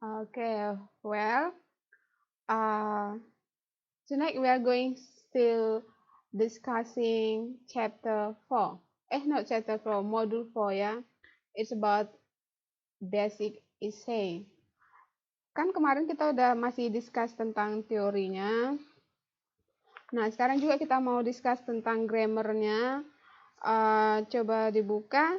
Okay, well, uh, tonight we are going still discussing chapter 4. Not chapter 4, module 4 ya. It's about basic essay. Kan kemarin kita udah masih discuss tentang teorinya. Nah, sekarang juga kita mau discuss tentang grammarnya. Coba dibuka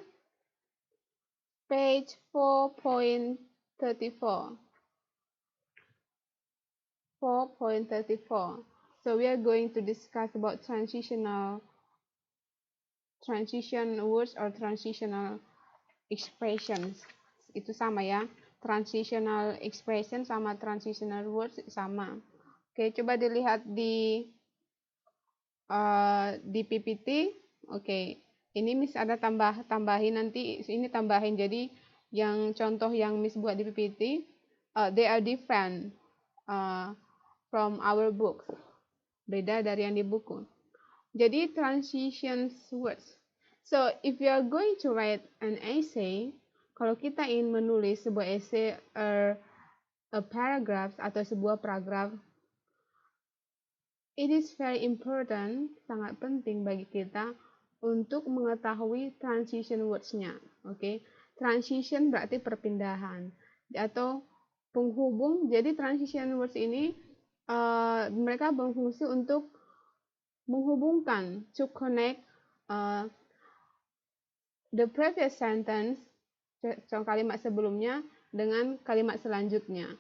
page 4.34. 4.34. So we are going to discuss about transition words or transitional expressions. Itu sama ya. Transitional expression sama transitional words sama. Oke, coba dilihat di PPT. Oke, ini Miss ada tambahin nanti. Ini tambahin. Jadi yang contoh yang Miss buat di PPT, they are different from our books. Beda dari yang di buku. Jadi transition words. So if you are going to write an essay, kalau kita ingin menulis sebuah essay a paragraph atau sebuah paragraf, it is very important, sangat penting bagi kita untuk mengetahui transition words-nya. Oke, transition berarti perpindahan atau penghubung. Jadi transition words ini mereka berfungsi untuk menghubungkan, to connect the previous sentence, kalimat sebelumnya dengan kalimat selanjutnya.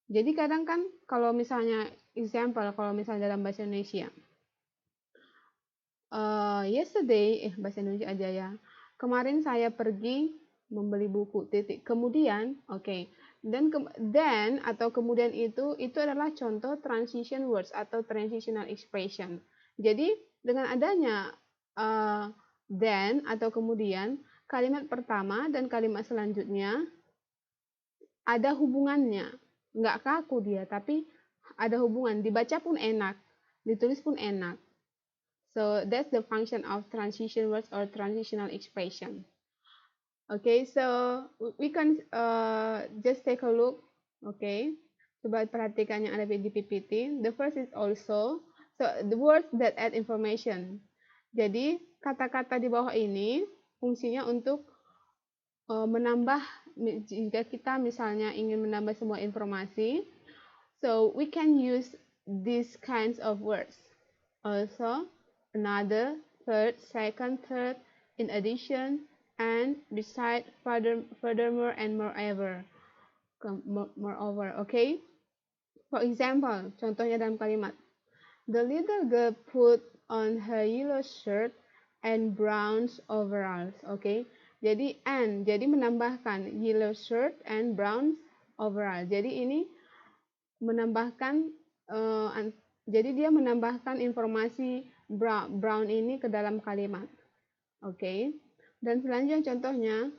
Jadi kadang kan kalau misalnya example, kalau misalnya dalam bahasa Indonesia, yesterday, bahasa Indonesia aja ya. Kemarin saya pergi membeli buku, titik. Kemudian, then atau kemudian itu adalah contoh transition words atau transitional expression. Jadi dengan adanya then atau kemudian, kalimat pertama dan kalimat selanjutnya ada hubungannya. Nggak kaku dia, tapi ada hubungan. Dibaca pun enak, ditulis pun enak. So that's the function of transition words or transitional expression. Okay, so we can just take a look. Okay, coba perhatikan yang ada di PPT. The first is also, so the words that add information. Jadi kata-kata di bawah ini fungsinya untuk menambah, jika kita misalnya ingin menambah semua informasi, so we can use these kinds of words. Also, another, third, second, third, in addition, and beside, furthermore, and moreover. Moreover, okay? For example, contohnya dalam kalimat, the little girl put on her yellow shirt and brown overalls. Okay? Jadi menambahkan yellow shirt and brown overall. Jadi ini menambahkan jadi dia menambahkan informasi brown ini ke dalam kalimat. Okay? Dan selanjutnya contohnya,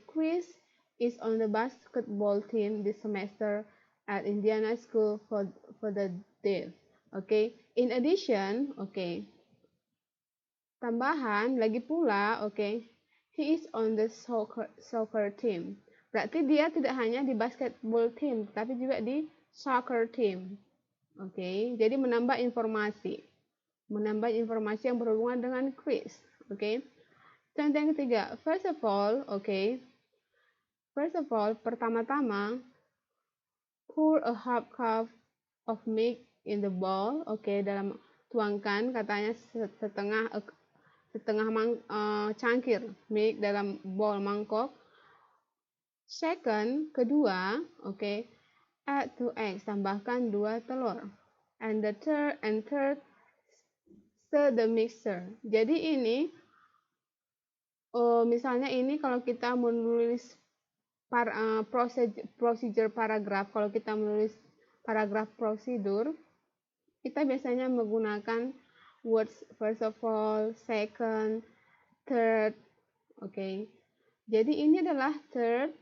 Chris is on the basketball team this semester at Indiana School for the day. In addition, tambahan lagi pula, he is on the soccer team. Berarti dia tidak hanya di basketball team, tapi juga di soccer team. Jadi menambah informasi yang berhubungan dengan Chris. Contoh yang ketiga, first of all, pertama-tama, pour a half cup of milk in the bowl. Dalam tuangkan, katanya setengah cangkir milk dalam bowl mangkok. Second, kedua, add 2 eggs, tambahkan 2 telur. And the third, stir the mixture. Jadi ini misalnya ini kalau kita menulis procedure paragraf, kalau kita menulis paragraf prosedur, kita biasanya menggunakan words first of all, second, third. Jadi ini adalah third,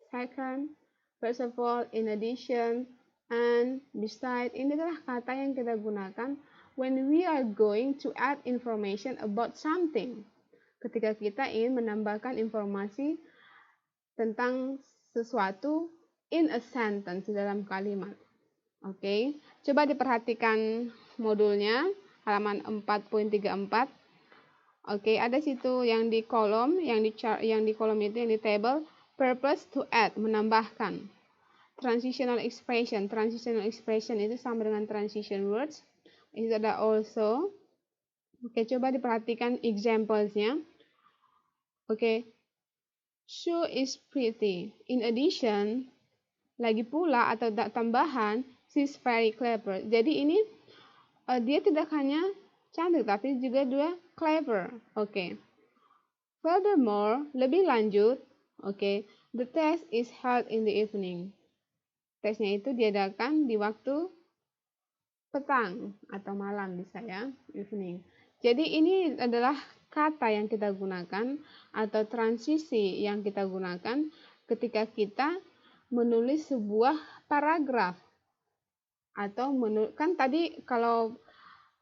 second, first of all, in addition, and beside. Ini adalah kata yang kita gunakan when we are going to add information about something. Ketika kita ingin menambahkan informasi tentang sesuatu in a sentence, di dalam kalimat. Oke, coba diperhatikan modulnya halaman 4.34. Oke, ada situ yang di kolom, yang di kolom itu yang di table purpose to add, menambahkan. Transitional expression itu sama dengan transition words. Itu ada also. Oke, coba diperhatikan examples-nya. Oke, Sue is pretty. In addition, lagi pula atau tambahan, she's very clever. Jadi ini dia tidak hanya cantik tapi juga dia clever. Oke. Furthermore, lebih lanjut, oke, the test is held in the evening. Tesnya itu diadakan di waktu petang atau malam bisa ya, evening. Jadi ini adalah kata yang kita gunakan atau transisi yang kita gunakan ketika kita menulis sebuah paragraf atau kan tadi kalau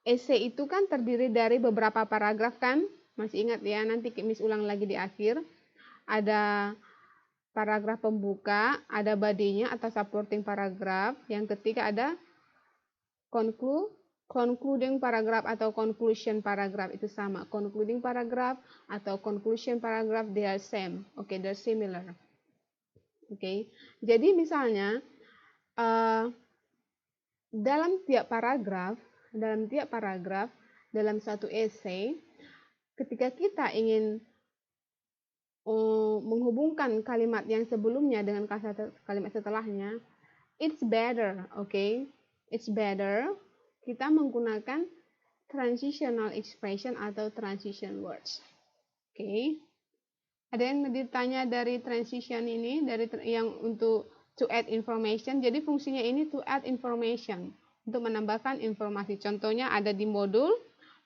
esai itu kan terdiri dari beberapa paragraf kan, masih ingat ya, nanti Miss ulang lagi di akhir. Ada paragraf pembuka, ada bodinya atau supporting paragraph, yang ketiga ada concluding paragraph atau conclusion paragraph, itu sama. Concluding paragraph atau conclusion paragraph, they are same. Oke, they're similar. Oke, jadi misalnya dalam tiap paragraf, dalam satu essay, ketika kita ingin menghubungkan kalimat yang sebelumnya dengan kalimat setelahnya, it's better, okay? It's better kita menggunakan transitional expression atau transition words. Oke. Okay. Ada yang ditanya dari transition ini, dari yang untuk to add information. Jadi fungsinya ini to add information, untuk menambahkan informasi. Contohnya ada di modul,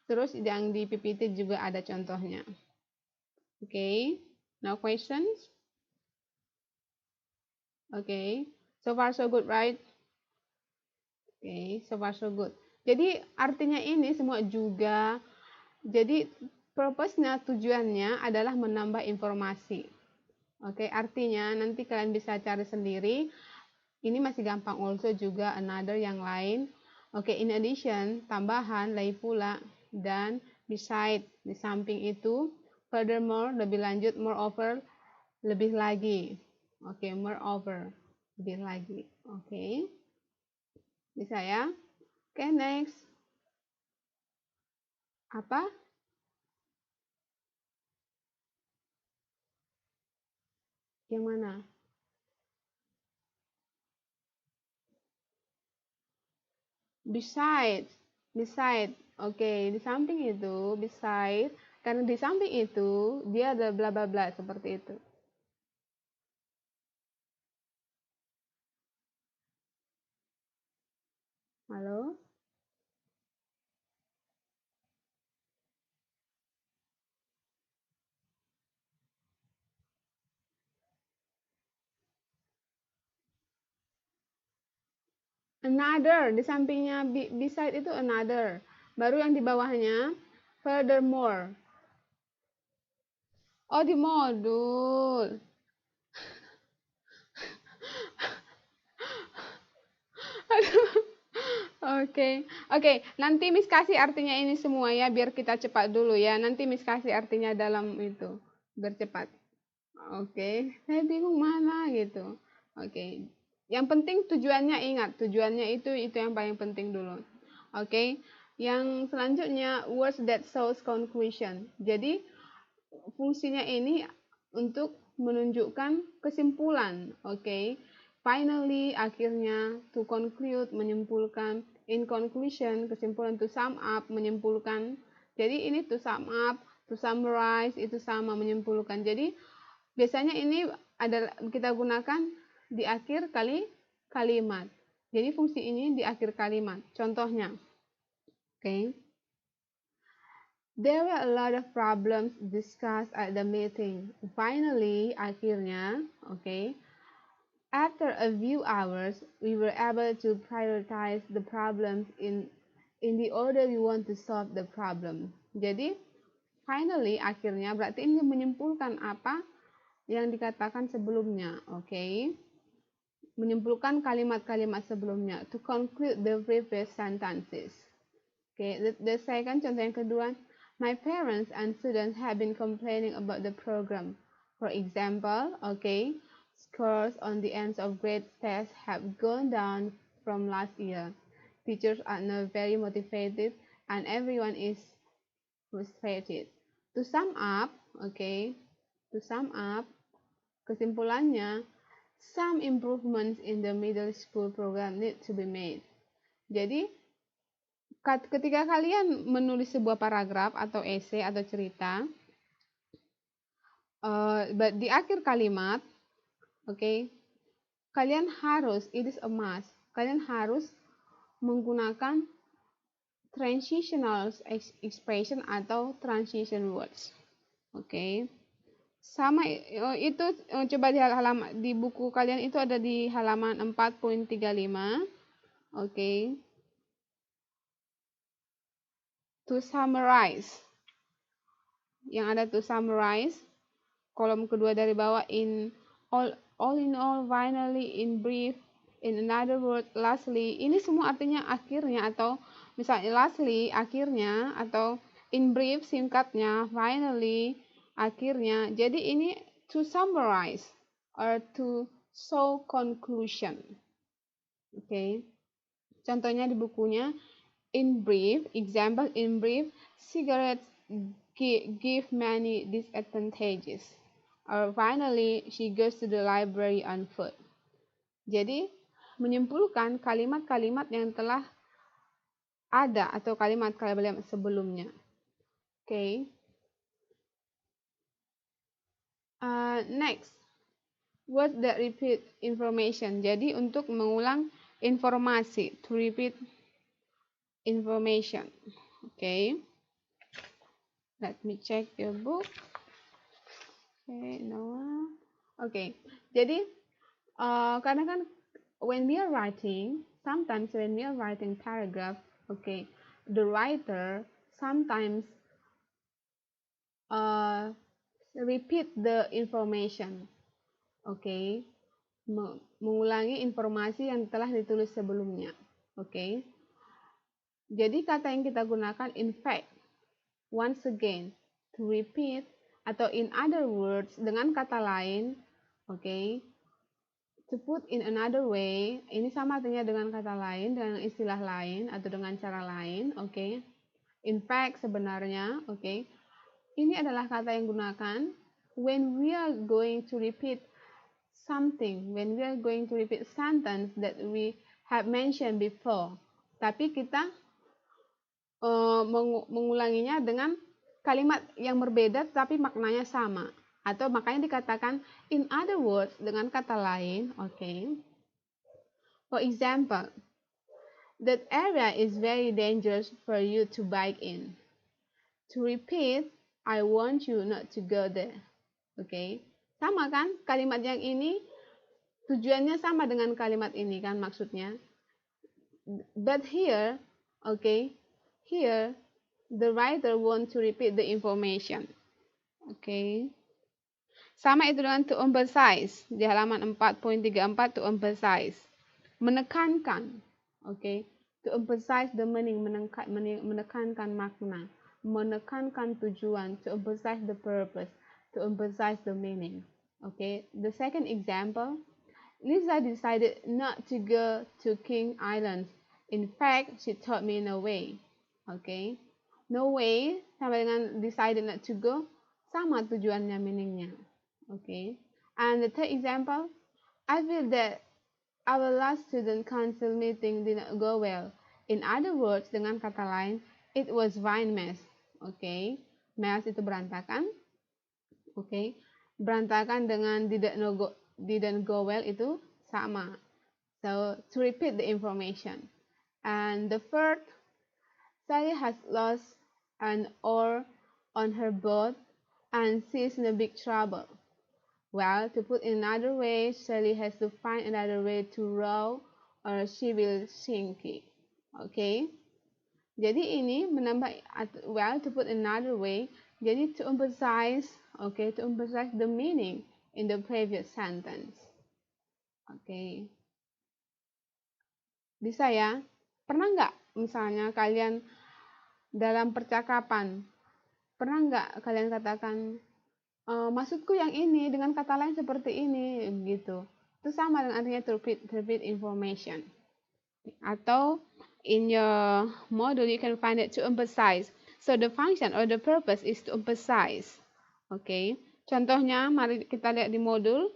terus yang di PPT juga ada contohnya. Oke. Okay. Now questions? Okay. So far so good, right? Okay, so far so good. Jadi artinya ini semua juga, jadi purpose-nya, tujuannya adalah menambah informasi. Oke, artinya nanti kalian bisa cari sendiri. Ini masih gampang, also juga another yang lain. Oke, in addition, tambahan, lagi pula, dan beside, di samping itu, furthermore, lebih lanjut, moreover, lebih lagi. Oke, moreover, lebih lagi. Oke. Bisa ya? Oke, next. Apa? Yang mana? Beside. Oke, di samping itu, beside. Karena di samping itu, dia ada bla bla bla, seperti itu. Halo? Another, di sampingnya beside itu another. Baru yang di bawahnya, furthermore. Oh, di modul. Oke. Nanti Miss kasih artinya ini semua ya, biar kita cepat dulu ya. Nanti Miss kasih artinya dalam itu, biar cepat. Oke, saya bingung mana gitu. Oke, yang penting tujuannya, ingat tujuannya itu yang paling penting dulu. Oke, yang selanjutnya words that shows conclusion. Jadi fungsinya ini untuk menunjukkan kesimpulan. Oke, finally, akhirnya, to conclude, menyimpulkan, in conclusion, kesimpulan, to sum up, menyimpulkan. Jadi ini to sum up, to summarize, itu sama, menyimpulkan. Jadi biasanya ini adalah kita gunakan di akhir kalimat. Jadi fungsi ini di akhir kalimat. Contohnya, okay. There were a lot of problems discussed at the meeting. Finally, akhirnya, okay. After a few hours, we were able to prioritize the problems in the order we want to solve the problem. Jadi, finally, akhirnya, berarti ini menyimpulkan apa yang dikatakan sebelumnya, oke. menyimpulkan kalimat-kalimat sebelumnya. To conclude the previous sentences. Okay, the second, contoh yang kedua, my parents and students have been complaining about the program. For example, okay, scores on the ends of grade tests have gone down from last year. Teachers are not very motivated and everyone is frustrated. To sum up, okay, kesimpulannya, some improvements in the middle school program need to be made. Jadi, ketika kalian menulis sebuah paragraf atau esai atau cerita, di akhir kalimat, okay, kalian harus, it is a must, kalian harus menggunakan transitional expression atau transition words. Okay. Sama itu coba di halaman di buku kalian itu ada di halaman 4.35. Okay. To summarize. Yang ada to summarize, kolom kedua dari bawah, in all in all, finally, in brief, in another word, lastly. Ini semua artinya akhirnya, atau misalnya lastly akhirnya, atau in brief singkatnya, finally akhirnya. Jadi ini to summarize or to show conclusion. Okay. Contohnya di bukunya, in brief, example, in brief, cigarettes give many disadvantages. Or finally, she goes to the library on foot. Jadi, menyimpulkan kalimat-kalimat yang telah ada atau kalimat-kalimat sebelumnya. Okay. Next, words that repeat information. Jadi untuk mengulang informasi, to repeat information. Okay. Let me check your book. Okay, Noah. Okay. Jadi karena kan when we are writing, sometimes when we are writing paragraph, okay, the writer sometimes repeat the information, okay, mengulangi informasi yang telah ditulis sebelumnya, okay. Jadi kata yang kita gunakan, in fact, once again, to repeat, atau in other words, dengan kata lain, okay, to put in another way, ini sama artinya dengan kata lain, dengan istilah lain, atau dengan cara lain, okay. In fact, sebenarnya, okay. Ini adalah kata yang gunakan when we are going to repeat something, when we are going to repeat sentence that we have mentioned before. Tapi kita mengulanginya dengan kalimat yang berbeda tapi maknanya sama. Atau makanya dikatakan in other words, dengan kata lain, okay. For example, that area is very dangerous for you to bike in. To repeat, I want you not to go there. Okay. Sama kan? Kalimat yang ini tujuannya sama dengan kalimat ini kan maksudnya. But here, okay, here the writer want to repeat the information. Okay. Sama itu dengan to emphasize di halaman 4.34, to emphasize. Menekankan. Okay. To emphasize the meaning, menekankan makna. Menekankan tujuan, to emphasize the purpose, to emphasize the meaning. Okay, the second example, Lisa decided not to go to King Island. In fact, she told me no way. Okay, no way sama dengan decided not to go, sama tujuannya, meaningnya. Okay, and the third example, I feel that our last student council meeting did not go well. In other words, dengan kata lain, it was fine mess. Okay, mess itu berantakan. Okay, berantakan dengan didn't go well itu sama. So to repeat the information. And the third, Sally has lost an oar on her boat and she's in a big trouble. Well, to put in another way, Sally has to find another way to row or she will sink it. Okay. Jadi ini menambah, well, to put another way, jadi to emphasize, okay, to emphasize the meaning in the previous sentence. Okay. Bisa ya? Pernah nggak misalnya kalian dalam percakapan, pernah nggak kalian katakan, maksudku yang ini dengan kata lain seperti ini, gitu. Itu sama dengan artinya to repeat information. Atau in your module you can find it to emphasize. So the function or the purpose is to emphasize. Okay. Contohnya, mari kita lihat di modul.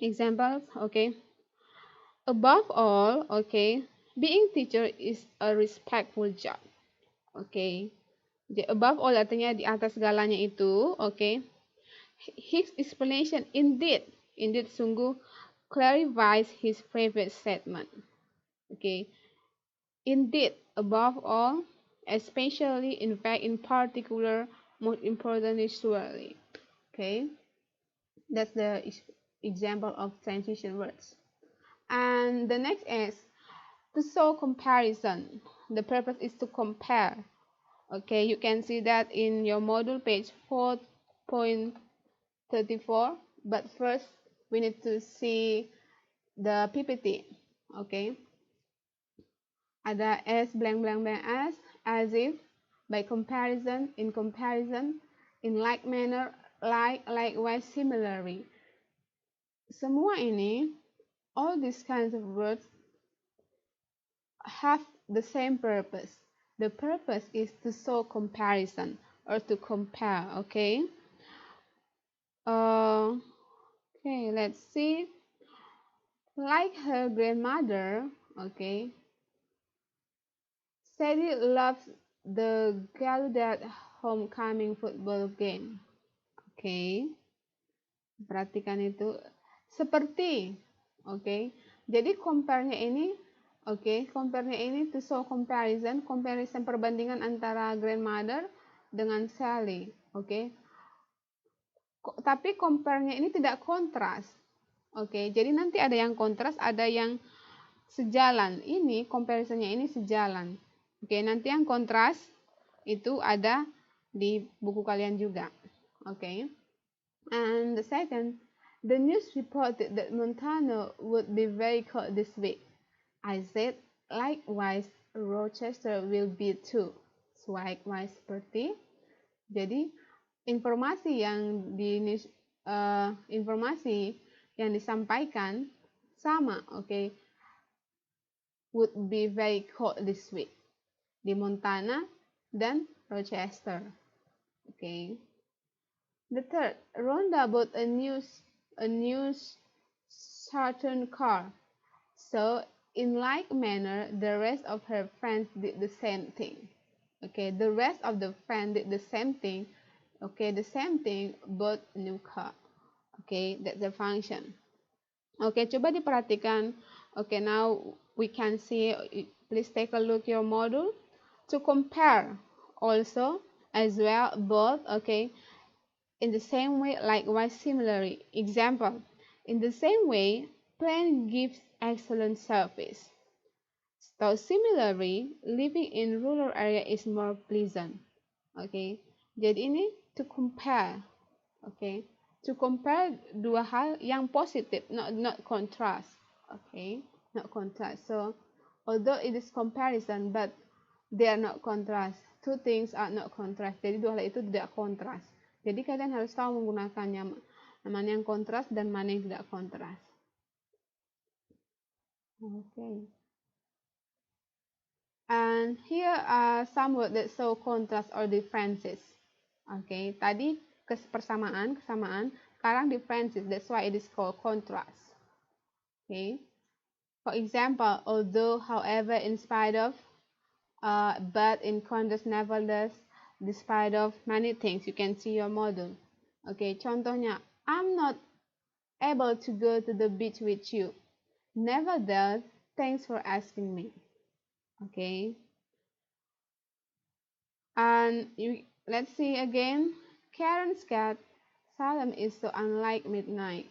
Examples, okay. Above all, okay, being teacher is a respectful job. Okay. Jadi above all artinya di atas segalanya itu, okay. His explanation indeed sungguh clarifies his previous statement. Okay. Indeed, above all, especially, in fact, in particular, most importantly, surely. Okay. That's the example of transition words. And the next is to show comparison. The purpose is to compare. Okay, you can see that in your module page 4.34. But first, we need to see the PPT. Okay. Ada as blank blank blank as if, by comparison, in like manner, likewise, similarly. Semua ini, all these kinds of words have the same purpose. The purpose is to show comparison or to compare, okay? Okay, let's see. Like her grandmother, okay, Sadie loves the Gallaudet homecoming football game. Okay, perhatikan itu. Seperti, okay. Jadi compare-nya ini, okay, compare-nya ini to show comparison perbandingan antara grandmother dengan Sally, okay. Tapi compare-nya ini tidak kontras, okay. Jadi nanti ada yang kontras, ada yang sejalan. Ini comparison-nya ini sejalan. Oke, nanti yang kontras itu ada di buku kalian juga. Oke. And the second, the news reported that Montana would be very cold this week. I said, likewise, Rochester will be too. So, likewise, seperti. Jadi, informasi yang disampaikan sama, oke. Would be very cold this week. Di Montana dan Rochester. Okay. The third, Rhonda bought a new Saturn car. So, in like manner, the rest of her friends did the same thing. Okay, the rest of the friends did the same thing. Okay, the same thing, bought a new car. Okay, that's the function. Okay, coba diperhatikan. Okay, now we can see, please take a look your module. To compare also as well, both, okay, in the same way, likewise, similarly. Example, in the same way, plane gives excellent service. So similarly, living in rural area is more pleasant. Okay, jadi ini to compare. Okay, to compare dua hal yang positif, not contrast. Okay, not contrast. So although it is comparison, but they are not contrast. Two things are not contrast. Jadi dua hal itu tidak kontras. Jadi kalian harus tahu menggunakannya, mana yang kontras dan mana yang tidak kontras. Okay. And here are some words that show contrast or differences. Okay. Tadi kesamaan. Sekarang differences. That's why it is called contrast. Okay. For example, although, however, in spite of, but, in contrast, nevertheless, despite of, many things. You can see your model. Okay, contohnya, I'm not able to go to the beach with you. Nevertheless, thanks for asking me. Okay. And let's see again. Karen's cat, Salem, is so unlike Midnight.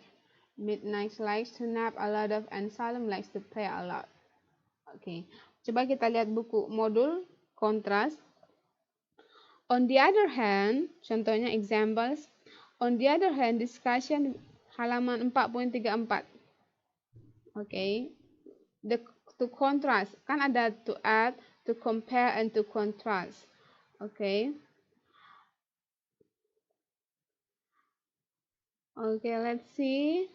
Midnight likes to nap a lot of, and Salem likes to play a lot. Okay. Coba kita lihat buku modul kontras. On the other hand, contohnya examples. On the other hand, discussion halaman 4.34. Okay. to contrast. Kan ada to add, to compare, and to contrast. Okay. Okay, let's see.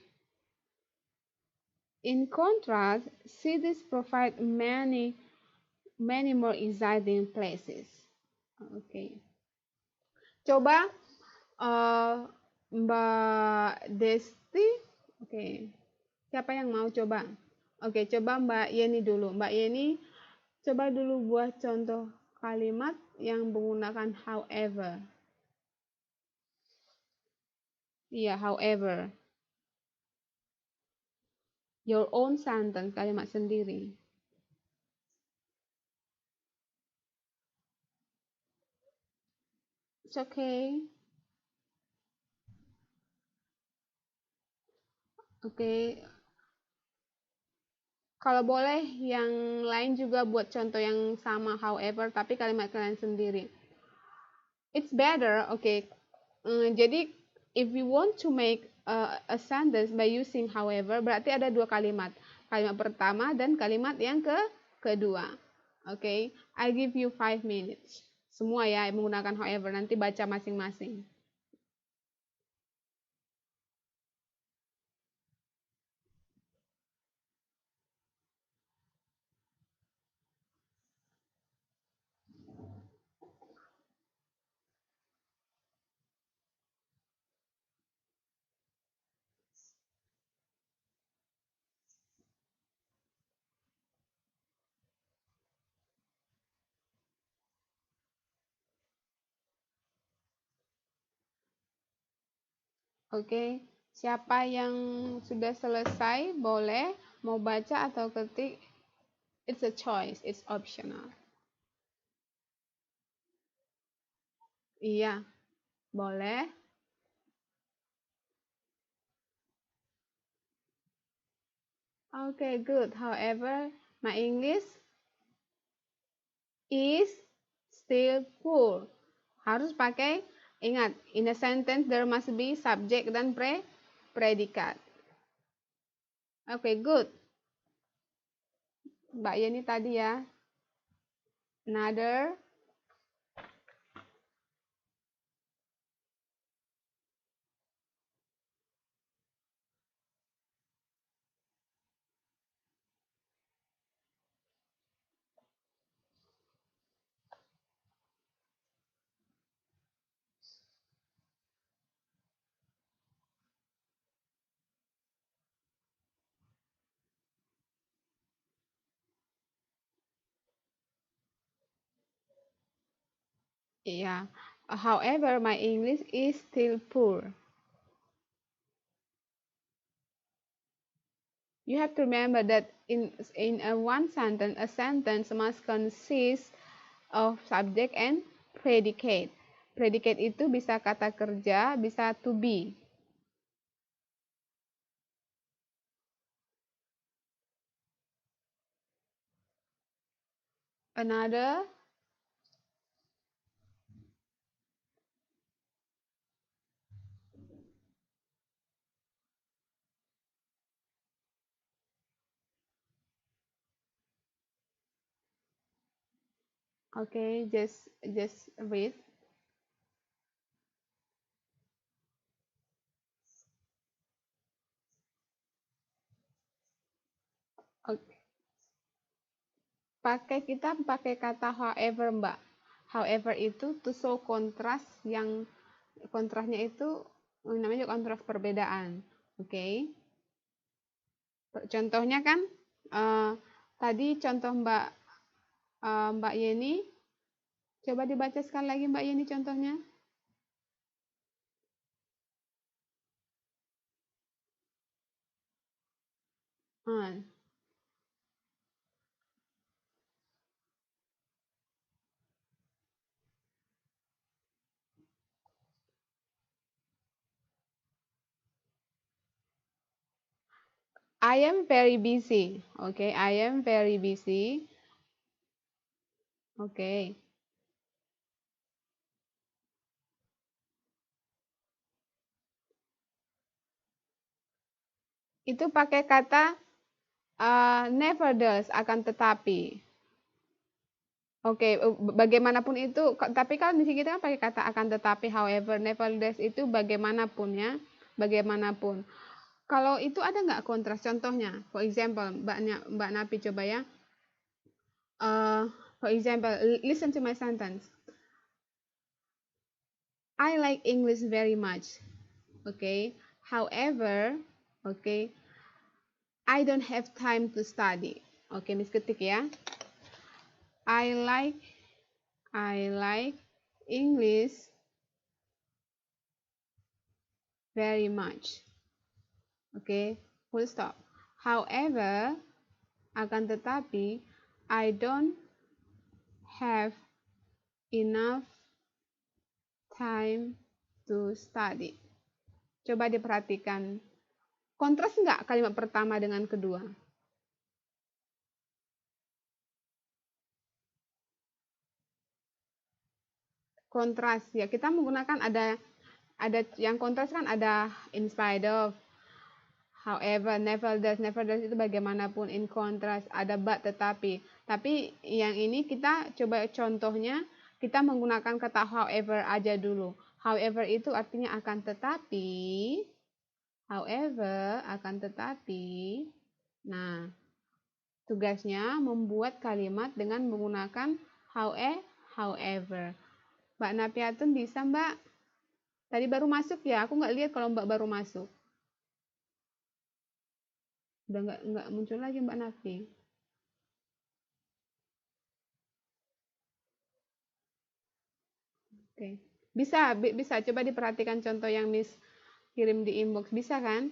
In contrast, cities provide many more exciting places. Okay. Coba Mbak Desti. Oke. Siapa yang mau coba? Oke, coba Mbak Yeni dulu. Mbak Yeni, coba dulu buat contoh kalimat yang menggunakan however. Iya, however. Your own sentence, kalimat sendiri. It's okay. Oke. Kalau boleh yang lain juga buat contoh yang sama however, tapi kalimat kalian sendiri. It's better, okay. Jadi if you want to make a sentence by using however, berarti ada dua kalimat. Kalimat pertama dan kalimat yang kedua. Okay, I give you 5 minutes. Semua ya menggunakan however, nanti baca masing-masing. Oke, siapa yang sudah selesai boleh mau baca atau ketik. It's a choice, it's optional. Iya, boleh. Okay, good. However, my English is still poor. Harus pakai, ingat, in a sentence there must be subject dan predikat. Okay, good. Mbak Yeni tadi ya. Another. Yeah. However, my English is still poor. You have to remember that in a one sentence, a sentence must consist of subject and predicate. Predicate itu bisa kata kerja, bisa to be. Another. Okay, just read. Okay. Kita pakai kata however, Mbak. However itu to show kontras, yang kontrasnya itu namanya kontras perbedaan. Oke. Okay. Contohnya kan tadi contoh Mbak Yeni. Coba dibaca sekali lagi Mbak Yeni contohnya. I am very busy. Okay, I am very busy. Okay. Itu pakai kata Nevertheless, akan tetapi. Oke, bagaimanapun itu, tapi kan di sini kita kan pakai kata akan tetapi, however, nevertheless itu bagaimanapun ya, bagaimanapun. Kalau itu ada nggak kontras? Contohnya, for example, Mbak Napi coba ya. For example, listen to my sentence. I like English very much. Okay. However, okay, I don't have time to study. Oke, Miss ketik ya. I like English very much. Oke, full stop. However, akan tetapi, I don't have enough time to study. Coba diperhatikan. Kontras nggak kalimat pertama dengan kedua? Kontras ya, kita menggunakan ada yang kontras kan ada in spite of, however, nevertheless itu bagaimanapun, in contrast ada but tetapi. Tapi yang ini kita coba contohnya, kita menggunakan kata however aja dulu. However itu artinya akan tetapi. However, akan tetapi. Nah, tugasnya membuat kalimat dengan menggunakan however. Mbak Napiatun bisa, Mbak? Tadi baru masuk ya, aku nggak lihat kalau Mbak baru masuk. Udah nggak muncul lagi Mbak Nafi. Oke. Bisa coba diperhatikan contoh yang Miss kirim di inbox, bisa kan?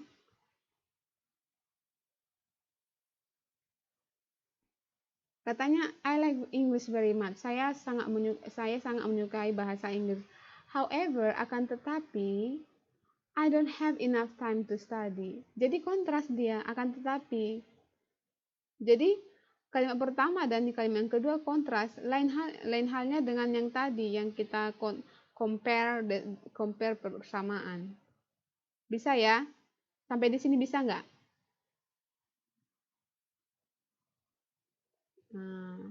Katanya I like English very much. Saya sangat menyukai bahasa Inggris. However, akan tetapi I don't have enough time to study. Jadi kontras dia, akan tetapi. Jadi kalimat pertama dan di kalimat yang kedua kontras. Lain halnya dengan yang tadi yang kita compare persamaan. Bisa ya? Sampai di sini bisa nggak? Nah.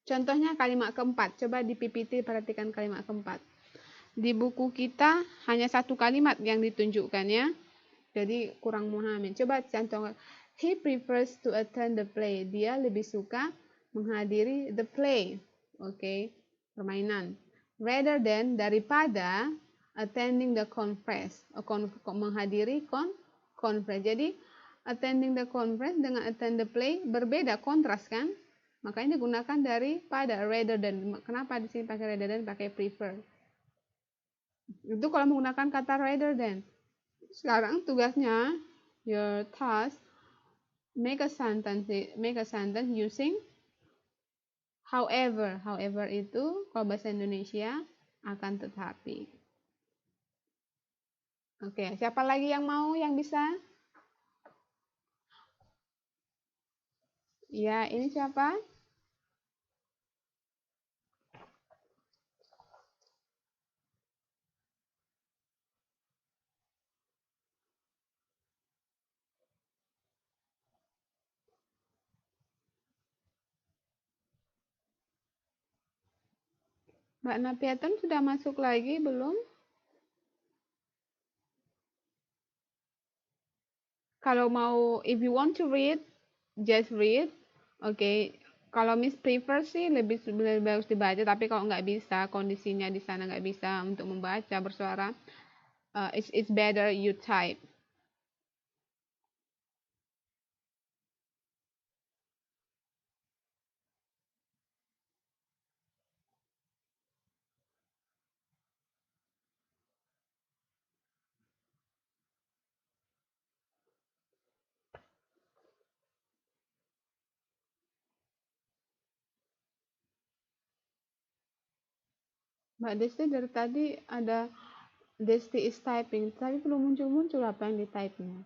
Contohnya kalimat keempat. Coba di PPT perhatikan kalimat keempat. Di buku kita hanya satu kalimat yang ditunjukkan ya. Jadi kurang memahami. Coba contoh. He prefers to attend the play. Dia lebih suka menghadiri the play. Oke, permainan. Rather than, daripada attending the conference. Menghadiri conference. Jadi attending the conference dengan attend the play berbeda, kontras kan? Makanya digunakan daripada, rather than. Kenapa di sini pakai rather than, pakai prefer? Itu kalau menggunakan kata rather than. Sekarang tugasnya, your task, make a sentence using however. However itu kalau bahasa Indonesia akan tetapi. Oke, siapa lagi yang mau, yang bisa? Ya, ini siapa? Mbak Napiatun sudah masuk lagi belum? Kalau mau, if you want to read, just read. Oke, kalau Miss prefer sih lebih bagus dibaca, tapi kalau nggak bisa, kondisinya di sana nggak bisa untuk membaca bersuara, it's better you type. Mbak Desti dari tadi ada Desti is typing, tapi belum muncul-muncul apa yang di-type-nya.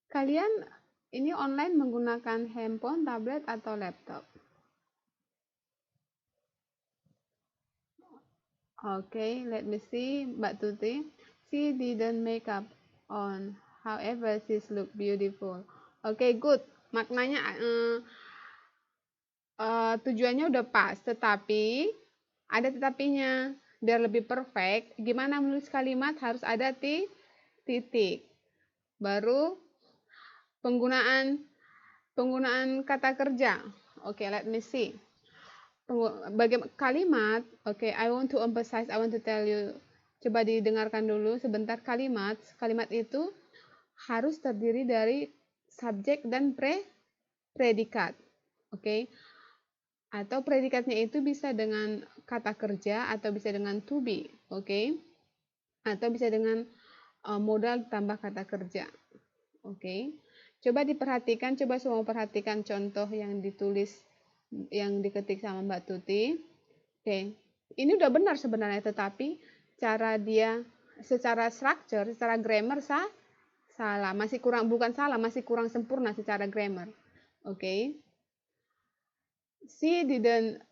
Kalian Ini online menggunakan handphone, tablet, atau laptop. Okay, let me see. Mbak Tuti. She didn't make up on. However, she look beautiful. Okay, good. Maknanya tujuannya udah pas, tetapi ada tetapinya. Biar lebih perfect, gimana menulis kalimat harus ada titik. Baru penggunaan kata kerja. Okay, let me see. Bagaimana kalimat? Okay, I want to emphasize, I want to tell you. Coba didengarkan dulu sebentar kalimat. Kalimat itu harus terdiri dari subjek dan predikat. Okay? Atau predikatnya itu bisa dengan kata kerja atau bisa dengan to be. Okay? Atau bisa dengan modal tambah kata kerja. Okay? Coba diperhatikan, coba semua perhatikan contoh yang ditulis, yang diketik sama Mbak Tuti. Oke, ini udah benar sebenarnya, tetapi cara dia secara structure, secara grammar salah, masih kurang, bukan salah, masih kurang sempurna secara grammar. Oke. She didn't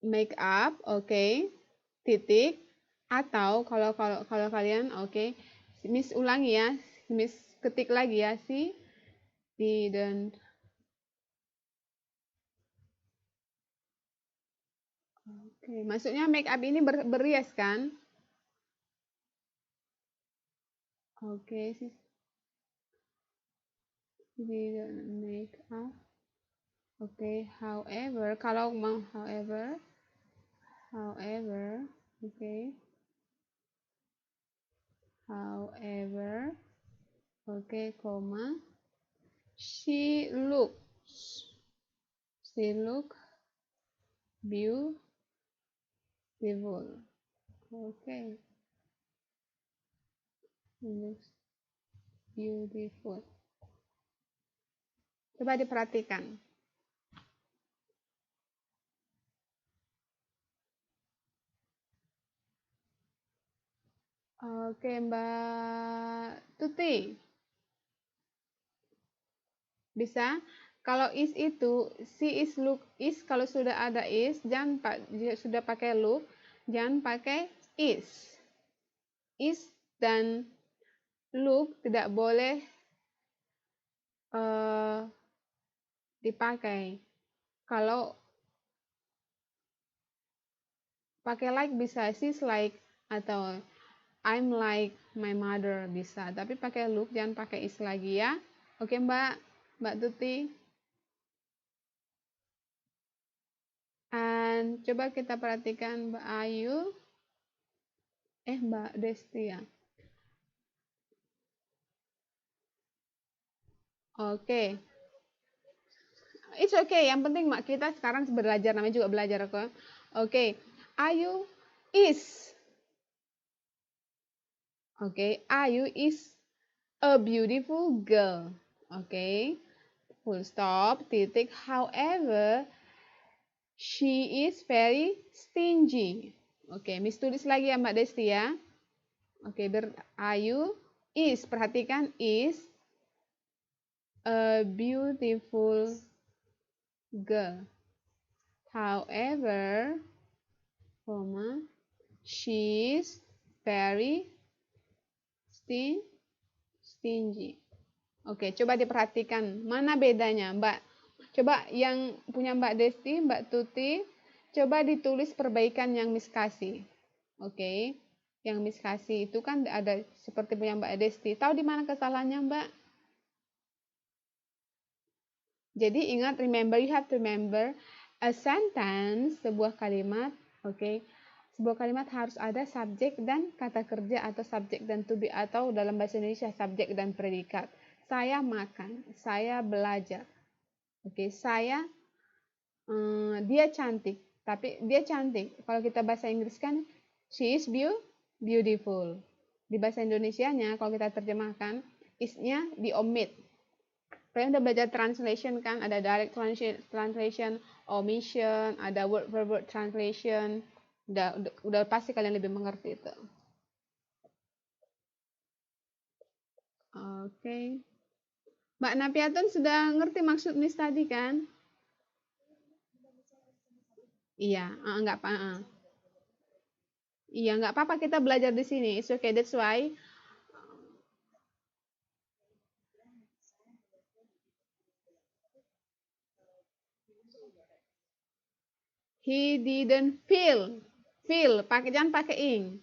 make up, oke. Titik, atau kalau kalian, oke. Miss ulangi ya, Miss ketik lagi ya, she didn't. Oke, maksudnya make up ini berias kan? Oke, she didn't make up. Oke, however, kalau mau however, oke, however, oke, koma, she look beautiful, oke, looks beautiful. Coba diperhatikan. Oke, Mbak Tuti. Bisa? Kalau is itu, si is look is, kalau sudah ada is, jangan sudah pakai look, jangan pakai is. Is dan look tidak boleh dipakai. Kalau pakai like bisa, she's like, atau I'm like my mother bisa, tapi pakai look, jangan pakai is lagi ya. Oke Mbak Tuti. Dan coba kita perhatikan Mbak Ayu, Mbak Desti ya. Oke. It's okay, yang penting kita sekarang belajar, namanya juga belajar kok. Oke. Ayu is. Oke, Ayu is a beautiful girl. Oke. Full stop, titik. However, she is very stingy. Oke, Miss tulis lagi ya Mbak Desti ya. Oke, Ayu is, perhatikan is a beautiful girl. However, she is very stingy. Oke, coba diperhatikan mana bedanya, Mbak. Coba yang punya Mbak Desti, Mbak Tuti, coba ditulis perbaikan yang Miss kasih. Oke, yang Miss kasih itu kan ada seperti punya Mbak Desti. Tahu di mana kesalahannya, Mbak? Jadi ingat, you have to remember a sentence, sebuah kalimat, oke. Sebuah kalimat harus ada subjek dan kata kerja, atau subjek dan to be, atau dalam bahasa Indonesia subjek dan predikat. Saya makan, saya belajar. Oke, dia cantik, tapi dia cantik. Kalau kita bahasa Inggris kan she is beautiful. Di bahasa Indonesianya kalau kita terjemahkan is-nya di-omit. Kalian udah belajar translation kan? Ada direct translation, omission, ada word per word translation. Udah pasti kalian lebih mengerti itu. Oke. Mbak Napiatun sudah ngerti maksud Miss tadi kan? Iya, enggak apa. Iya, nggak apa-apa kita belajar di sini. It's okay, that's why he didn't feel, jangan pakai ing.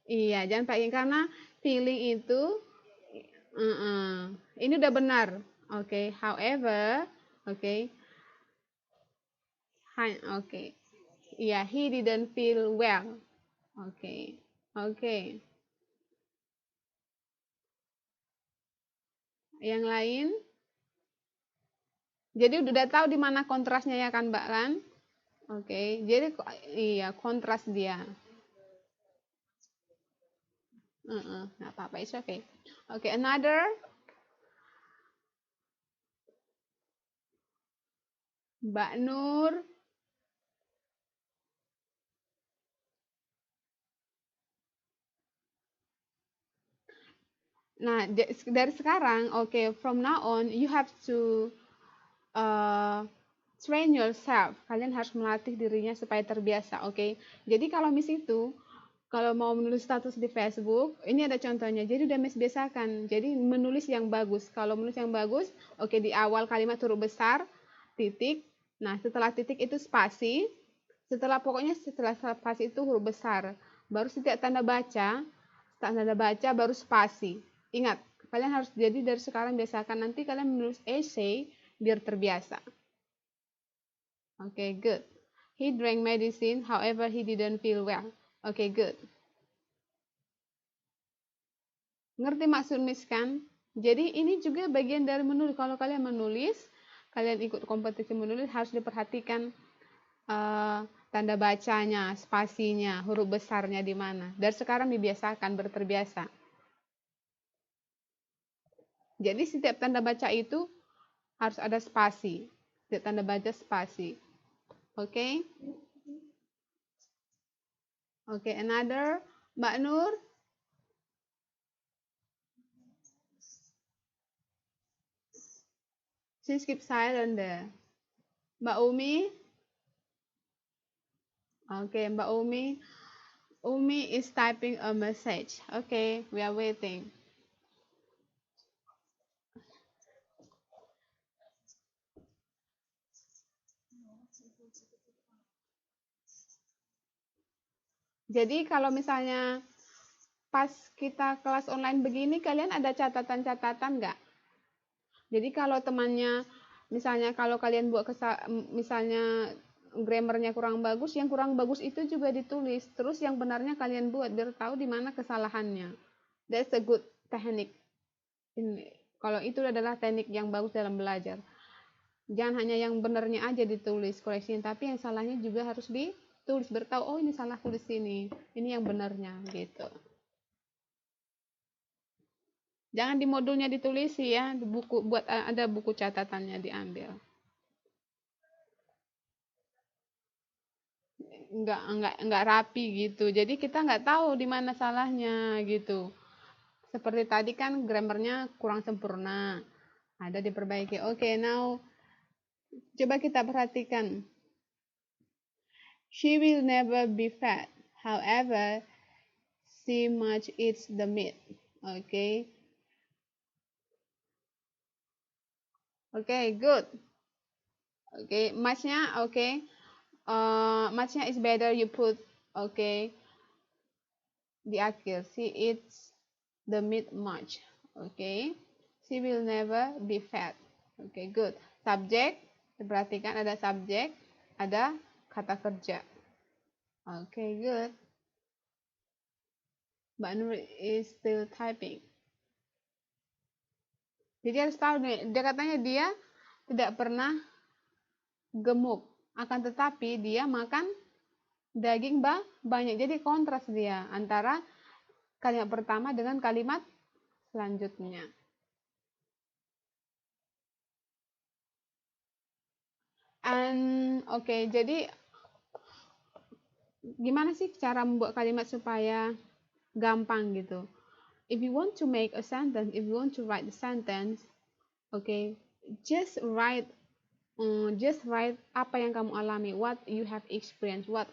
Iya, jangan pakai ing karena feeling itu ini udah benar. Oke, okay. However, oke. Okay. Oke. Okay. Iya, he didn't feel well. Oke. Okay. Oke. Okay. Yang lain? Jadi udah tahu di mana kontrasnya ya kan, Mbak kan? Oke. Okay. Jadi iya, kontras dia. Nggak apa-apa, it's okay. Okay, another. Mbak Nur. Nah, dari sekarang, okay, from now on, you have to train yourself. Kalian harus melatih dirinya supaya terbiasa, oke? Okay? Jadi kalau Miss itu, kalau mau menulis status di Facebook, ini ada contohnya. Jadi udah Miss biasakan. Jadi menulis yang bagus. Kalau menulis yang bagus, oke, di awal kalimat huruf besar, titik. Nah, setelah titik itu spasi. Setelah spasi itu huruf besar. Baru setiap tanda baca baru spasi. Ingat, kalian harus jadi dari sekarang biasakan. Nanti kalian menulis essay biar terbiasa. Okay, good. He drank medicine, however he didn't feel well. Okay, good. Ngerti maksud Miss kan? Jadi ini juga bagian dari menulis. Kalau kalian menulis, kalian ikut kompetisi menulis, harus diperhatikan tanda bacanya, spasinya, huruf besarnya di mana. Dari sekarang dibiasakan, berterbiasa. Jadi setiap tanda baca itu harus ada spasi. Setiap tanda baca spasi. Oke? Okay? Oke, okay, another. Mbak Nur? Please keep silent there. Mbak Umi? Oke, okay, Mbak Umi. Umi is typing a message. Okay, we are waiting. Jadi kalau misalnya pas kita kelas online begini, kalian ada catatan-catatan nggak? Jadi kalau temannya, misalnya kalau kalian buat misalnya grammarnya kurang bagus, yang kurang bagus itu juga ditulis. Terus yang benarnya kalian buat biar tahu di mana kesalahannya. That's a good technique. Kalau itu adalah teknik yang bagus dalam belajar. Jangan hanya yang benarnya aja ditulis koreksiin, tapi yang salahnya juga harus ditulis. Bertahu, oh ini salah tulis sini, ini yang benarnya gitu. Jangan di modulnya ditulis ya, di buku buat ada buku catatannya diambil. Enggak rapi gitu. Jadi kita nggak tahu di mana salahnya gitu. Seperti tadi kan grammarnya kurang sempurna. Ada diperbaiki. Oke, now coba kita perhatikan. She will never be fat. However, she much eats the meat. Okay. Okay, good. Okay, muchnya okay. Muchnya is better you put okay di akhir. She eats the meat much. Okay. She will never be fat. Okay, good. Subjek, perhatikan ada subjek, ada kata kerja. Okay, good. Mbak Nur is still typing. Jadi harus tahu nih, dia katanya dia tidak pernah gemuk, akan tetapi dia makan daging banyak. Jadi kontras dia antara kalimat pertama dengan kalimat selanjutnya. Okay, jadi gimana sih cara membuat kalimat supaya gampang gitu? If you want to make a sentence, if you want to write the sentence, Okay, just write apa yang kamu alami, what you have experienced, what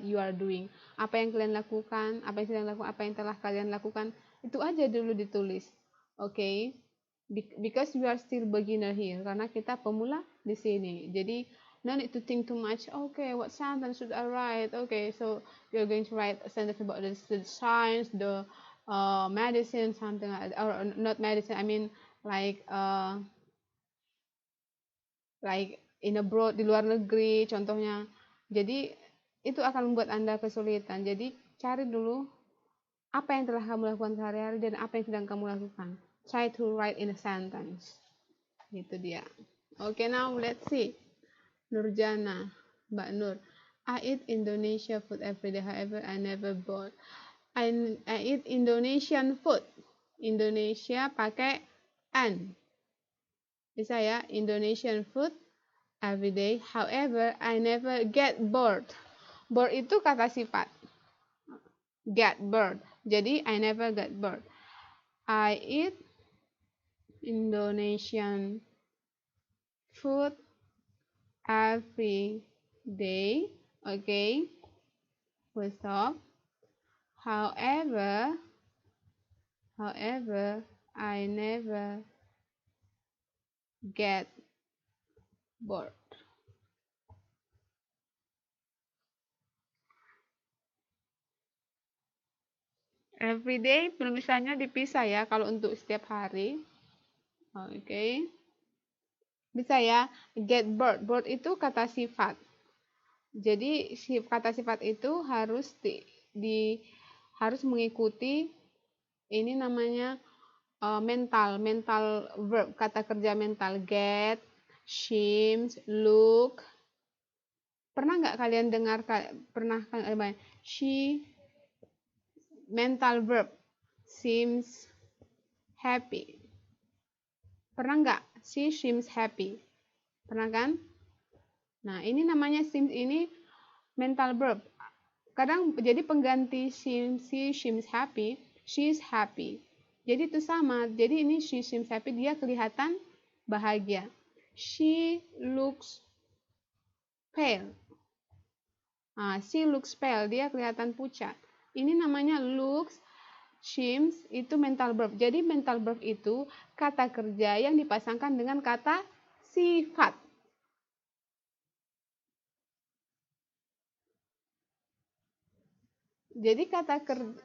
you are doing, apa yang kalian lakukan, apa yang sedang lakukan, apa yang telah kalian lakukan, itu aja dulu ditulis. Okay, because we are still beginner here, karena kita pemula di sini, jadi no need to think too much. Okay, what sentence should I write? Okay, so you're going to write a sentence about the science, the medicine, something like, or not medicine, I mean like in abroad, di luar negeri contohnya. Jadi itu akan membuat Anda kesulitan. Jadi cari dulu apa yang telah kamu lakukan sehari-hari dan apa yang sedang kamu lakukan. Try to write in a sentence. Itu dia. Okay, now let's see. Nurjana, Mbak Nur. I eat Indonesia food every day, however I never bought. I eat Indonesian food. Indonesia pakai N. Bisa ya, Indonesian food every day, however I never get bored. Bored itu kata sifat. Get bored. Jadi I never get bored. I eat Indonesian food every day. Okay. Full stop. However I never get bored. Everyday penulisannya dipisah ya kalau untuk setiap hari. Oke. Bisa ya. Get bored. Bored itu kata sifat. Jadi kata sifat itu harus harus mengikuti ini namanya mental verb, kata kerja mental. Get, seems, look. Pernah nggak kalian dengar, she mental verb seems happy. Pernah nggak? She seems happy. Pernah kan? Nah, ini namanya seems, ini mental verb. Kadang jadi pengganti she seems happy, she's happy. Jadi itu sama. Jadi ini she seems happy, dia kelihatan bahagia. She looks pale. She looks pale, dia kelihatan pucat. Ini namanya looks, seems, itu mental verb. Jadi mental verb itu kata kerja yang dipasangkan dengan kata sifat. Jadi kata kerja,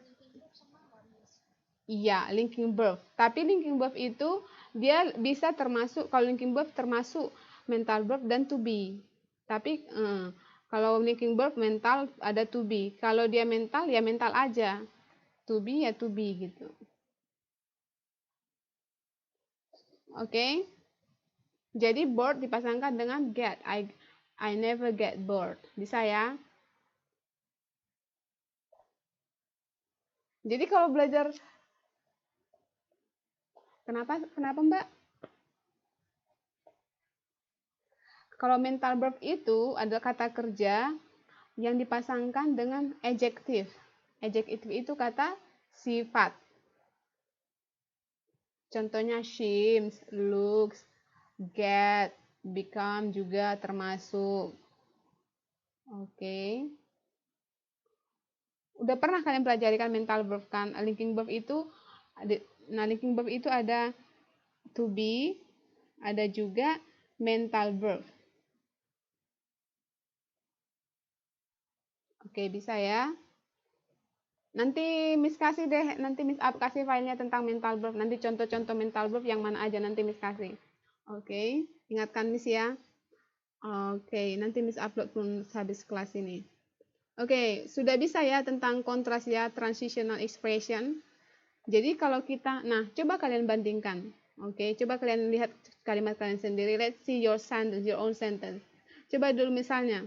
iya, linking verb. Tapi linking verb itu dia bisa termasuk, kalau linking verb termasuk mental verb dan to be. Tapi kalau linking verb mental ada to be. Kalau dia mental ya mental aja. To be ya to be gitu. Oke. Jadi bored dipasangkan dengan get. I never get bored. Bisa ya? Jadi kalau belajar, kenapa Mbak? Kalau mental verb itu adalah kata kerja yang dipasangkan dengan adjective. Adjective itu kata sifat. Contohnya seems, looks, get, become juga termasuk. Oke. Udah pernah kalian pelajari kan mental verb kan? Linking verb itu ada to be, ada juga mental verb. Oke, bisa ya. Nanti Miss kasih deh, nanti Miss kasih filenya tentang mental verb. Nanti contoh-contoh mental verb yang mana aja nanti Miss kasih. Oke, ingatkan Miss ya. Oke, nanti Miss upload pun habis kelas ini. Oke, sudah bisa ya tentang kontras ya, transitional expression. Jadi kalau kita, nah coba kalian bandingkan. Oke, coba kalian lihat kalimat kalian sendiri. Let's see your sentence, your own sentence. Coba dulu misalnya,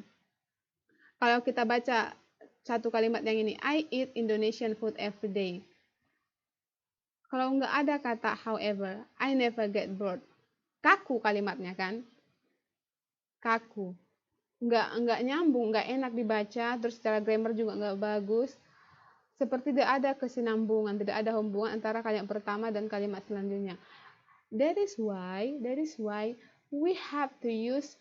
kalau kita baca satu kalimat yang ini, I eat Indonesian food every day. Kalau nggak ada kata however, I never get bored. Kaku kalimatnya kan? Kaku. Nggak nyambung, nggak enak dibaca, terus secara grammar juga nggak bagus. Seperti tidak ada kesinambungan, tidak ada hubungan antara kalimat pertama dan kalimat selanjutnya. That is why we have to use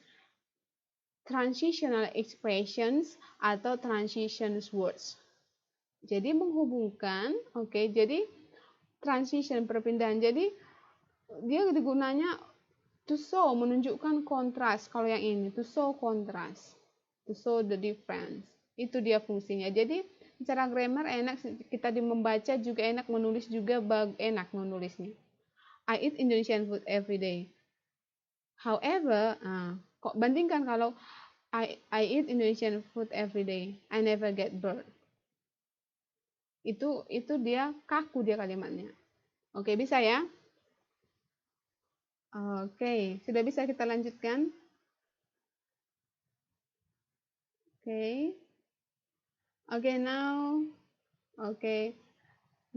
transitional expressions atau transition words. Jadi menghubungkan, oke, jadi transition perpindahan. Jadi dia digunanya to show, menunjukkan kontras. Kalau yang ini to show kontras, to show the difference. Itu dia fungsinya. Jadi secara grammar enak, kita membaca juga enak, menulis juga enak menulisnya. I eat Indonesian food every day. However, kok bandingkan kalau I eat Indonesian food every day, I never get bored. Itu dia kaku dia kalimatnya. Oke, bisa ya? Oke, sudah bisa kita lanjutkan? Oke. Okay, now, okay,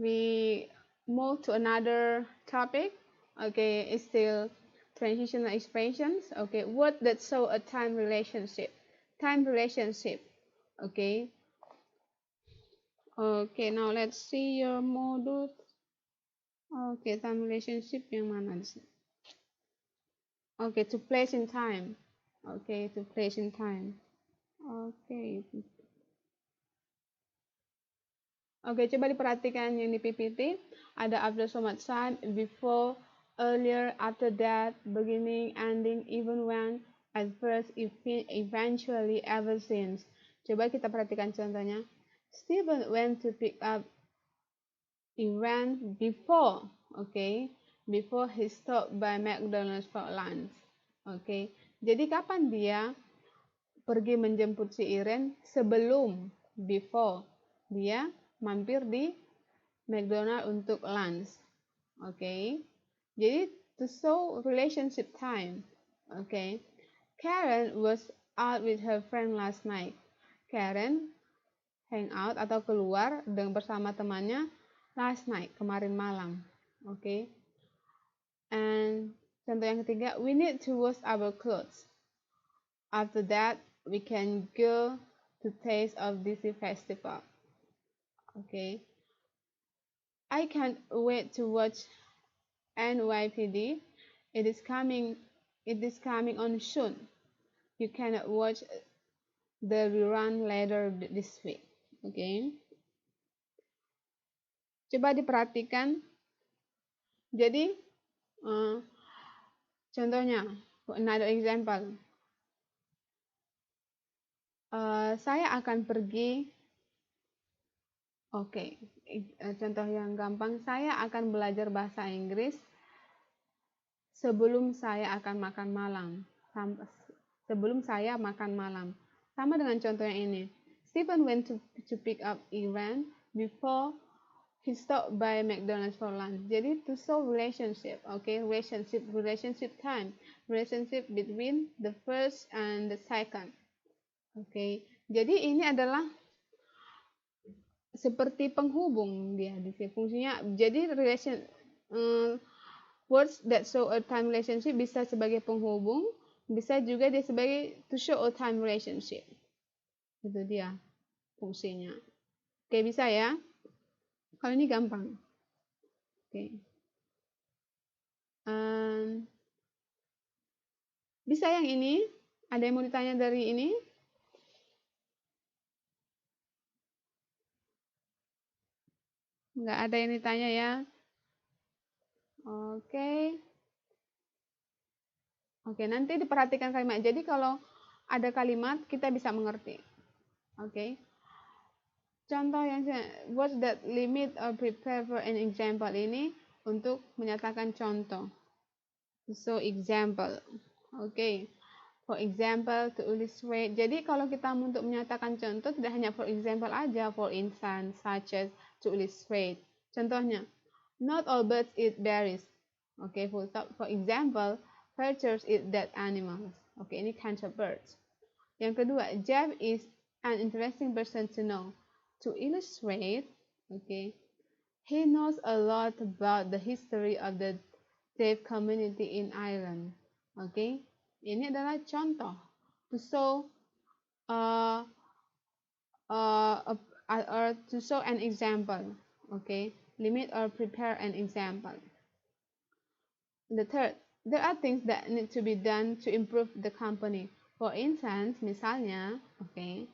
we move to another topic. Okay, it's still transitional expressions. Okay, word that show a time relationship. Time relationship. Okay. Okay, now let's see your module. Okay, time relationship yang mana di sini? Okay, to place in time. Okay, to place in time. Okay. Oke, coba diperhatikan yang di PPT. Ada after so much time, before, earlier, after that, beginning, ending, even when, at first, eventually, ever since. Coba kita perhatikan contohnya. Stephen went to pick up Iran before, okay, before he stopped by McDonald's for lunch. Okay. Jadi kapan dia pergi menjemput si Iren? Sebelum, before dia mampir di McDonald untuk lunch. Okay. Jadi to show relationship time. Okay. Karen was out with her friend last night. Karen hang out atau keluar dengan bersama temannya last night, kemarin malam. Okay. And contoh yang ketiga, we need to wash our clothes. After that, we can go to Taste of Disney Festival. Okay. I can't wait to watch NYPD. It is coming on soon. You cannot watch the rerun later this week. Okay. Coba diperhatikan. Jadi contohnya, another example. Saya akan pergi. Oke, contoh yang gampang, saya akan belajar bahasa Inggris sebelum saya akan makan malam. Sebelum saya makan malam. Sama dengan contoh yang ini. Stephen went to pick up Iran before he stopped by McDonald's for lunch. Jadi to show relationship, okay, relationship time, relationship between the first and the second. Okay, jadi ini adalah seperti penghubung dia di sini fungsinya. Jadi words that show a time relationship bisa sebagai penghubung, bisa juga dia sebagai to show a time relationship. Itu dia fungsinya. Oke, bisa ya? Kalau ini gampang. Oke. Bisa yang ini? Ada yang mau ditanya dari ini? Nggak ada yang ditanya ya? Oke. Oke, nanti diperhatikan kalimat. Jadi kalau ada kalimat, kita bisa mengerti. Oke. Contoh yang what's that limit or prepare for an example ini untuk menyatakan contoh. So example. Oke. For example, to illustrate. Jadi kalau kita untuk menyatakan contoh tidak hanya for example aja, for instance, such as to illustrate. Contohnya, not all birds eat berries. Oke, full stop. For example, vultures eat dead animals. Oke, ini kinds of birds. Yang kedua, Jeff is an interesting person to know. To illustrate, okay, he knows a lot about the history of the deaf community in Ireland. Okay, ini adalah contoh to show or to show an example. Okay, limit or prepare an example. The third, there are things that need to be done to improve the company. For instance, misalnya, okay,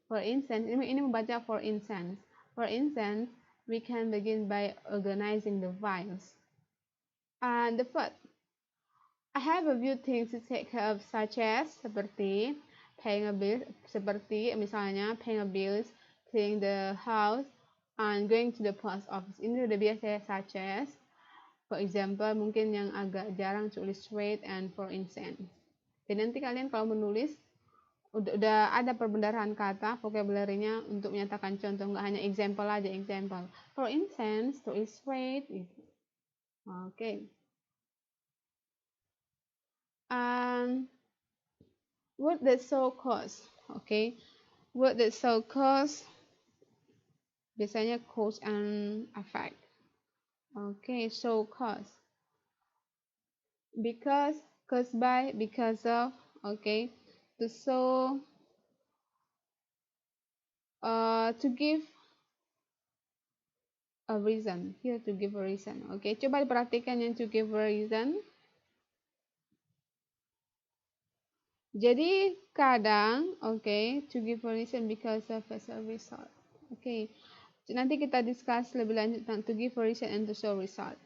for instance, ini membaca for instance. For instance, we can begin by organizing the files. And the fourth, I have a few things to take care of, such as seperti paying a bill, seperti misalnya paying a bills, cleaning the house, and going to the post office. Ini udah biasa ya, such as. For example, mungkin yang agak jarang to illustrate and for instance. Jadi nanti kalian kalau menulis udah ada perbendaharaan kata, vocabulary-nya untuk menyatakan contoh, nggak hanya example aja, example. For instance, to illustrate. Okay. What that so cost? Okay. What that so cost? Biasanya cause and effect. Okay, so cause. Because, caused by, because of. Okay. To show, to give a reason. Here to give a reason. Okay, coba diperhatikan yang to give a reason. Jadi kadang, okay, to give a reason because of as a result. Okay, nanti kita discuss lebih lanjut tentang to give a reason and to show result.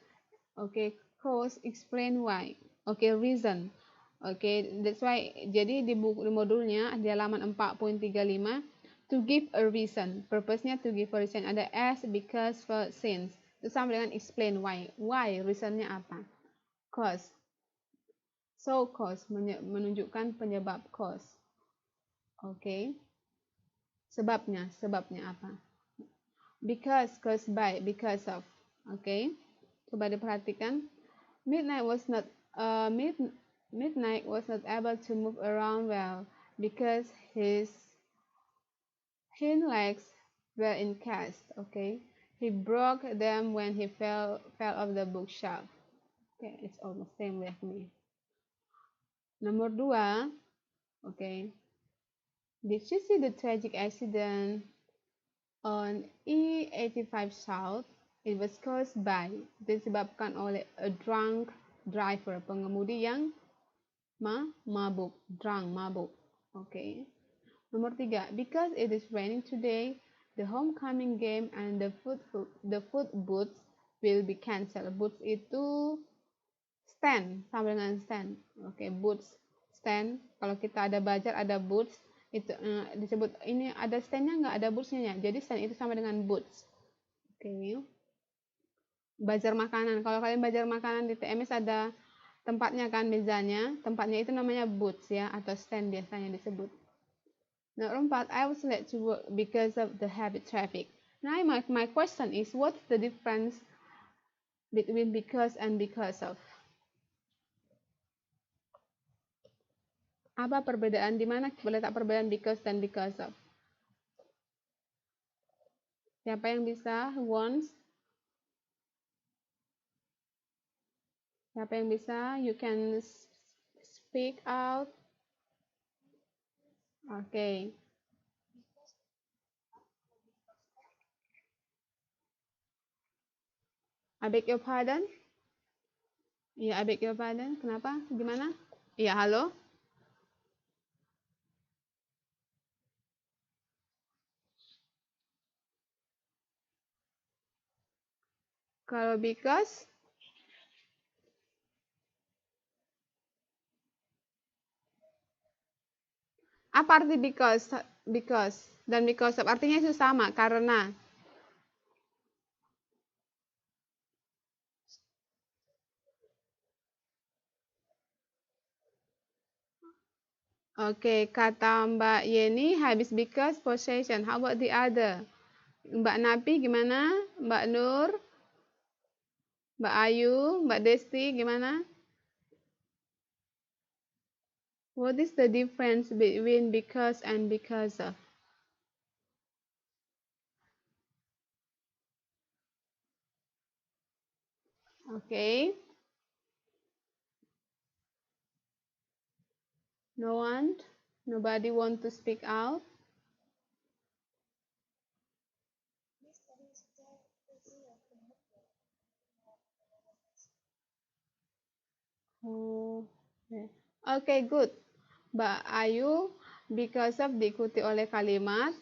Okay, cause, explain why. Okay, reason. Okay, that's why. Jadi di buku di modulnya di halaman 4.35 to give a reason. Purpose-nya to give a reason. Ada as, because, for, since. Itu sama dengan explain why. Why, reason-nya apa? Cause. So cause menunjukkan penyebab cause. Okay. Sebabnya apa? Because, caused by, because of. Okay. Coba diperhatikan. Midnight was not able to move around well because his hind legs were in cast. Okay. He broke them when he fell off the bookshelf. Okay, it's almost same with me. Nomor 2, okay. Did you see the tragic accident on E85 South? It was caused by, disebabkan oleh a drunk driver, pengemudi yang mabuk, drunk, mabuk. Okay. Nomor 3, because it is raining today, the homecoming game and the food booths will be cancelled. Booths itu stand, sama dengan stand. Oke, booths, stand. Kalau kita ada bazar, ada booths, itu disebut ini ada standnya nggak ada boothsnya. Jadi stand itu sama dengan booths. Oke. Bazar makanan. Kalau kalian bazar makanan di TMS ada tempatnya kan, mezanya. Tempatnya itu namanya booths ya, atau stand biasanya disebut. Nomor 4, I was late to work because of the heavy traffic. Now my question is, what's the difference between because and because of? Apa perbedaan, di mana boleh tak perbedaan because dan because of? Siapa yang bisa? Who wants? Siapa yang bisa? You can speak out. Okay. I beg your pardon? Iya, I beg your pardon. Kenapa? Gimana? Iya, halo? Kalau because? Apa arti because? Because dan because of artinya itu sama, karena. Oke, kata Mbak Yeni habis because possession. How about the other? Mbak Napi gimana? Mbak Nur? Mbak Ayu? Mbak Desti gimana? What is the difference between because and because of? Okay. No one? Nobody want to speak out? Oh, okay, good. Mbak Ayu, because of diikuti oleh kalimat,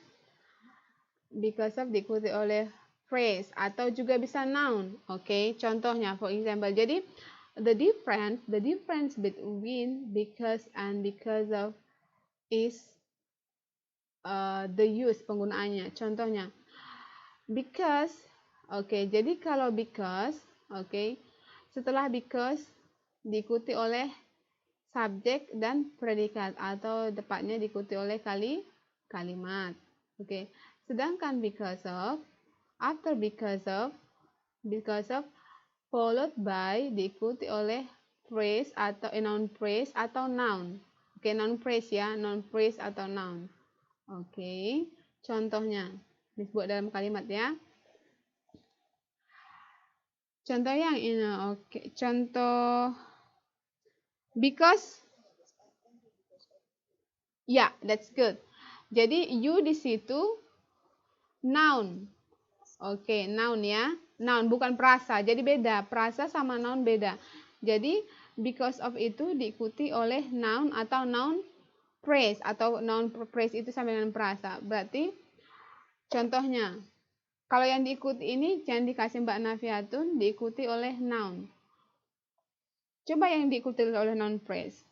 because of diikuti oleh phrase atau juga bisa noun. Oke, contohnya for example. Jadi the difference between because and because of is the use penggunaannya. Contohnya because, oke, jadi kalau because, oke, setelah because diikuti oleh subjek dan predikat atau tepatnya diikuti oleh kalimat. Oke. Sedangkan because of, after because of followed by diikuti oleh phrase atau noun phrase atau noun. Oke, noun phrase ya, noun phrase atau noun. Oke. Contohnya disebut dalam kalimat ya. Contoh yang ini, oke. Contoh because, ya, that's good. Jadi you di situ noun. Oke, noun ya. Noun bukan prasa. Jadi beda. Prasa sama noun beda. Jadi because of itu diikuti oleh noun atau noun phrase atau noun phrase itu sama dengan prasa. Berarti contohnya kalau yang diikuti ini yang dikasih Mbak Nafiatun diikuti oleh noun. Coba yang diikuti oleh noun phrase.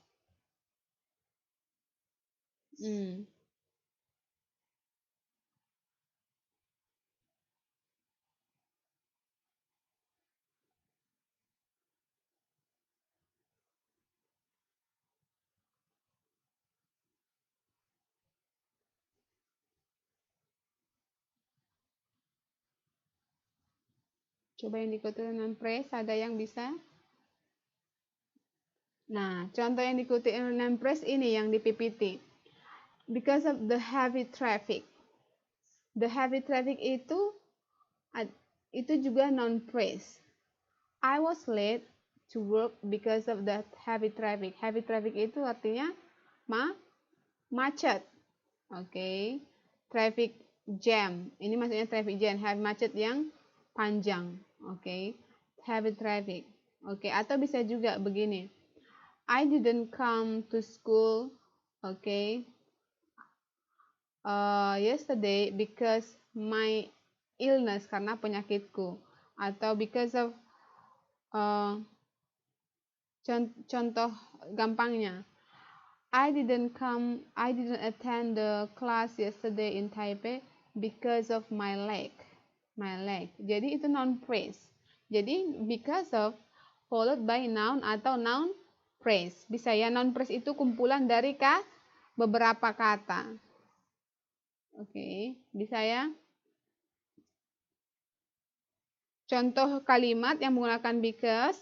Coba yang diikuti oleh noun phrase, ada yang bisa? Nah, contoh yang diikuti oleh noun phrase ini yang di PPT. Because of the heavy traffic. The heavy traffic itu juga noun phrase. I was late to work because of the heavy traffic. Heavy traffic itu artinya macet. Oke. Traffic jam. Ini maksudnya traffic jam, heavy macet yang panjang. Oke. Heavy traffic. Oke, atau bisa juga begini. I didn't come to school, yesterday because my illness, karena penyakitku, atau because of contoh gampangnya, I didn't attend the class yesterday in Taipei because of my leg. Jadi itu noun phrase. Jadi because of followed by noun atau noun phrase. Bisa ya, noun phrase itu kumpulan dari beberapa kata. Oke, bisa ya. Contoh kalimat yang menggunakan because.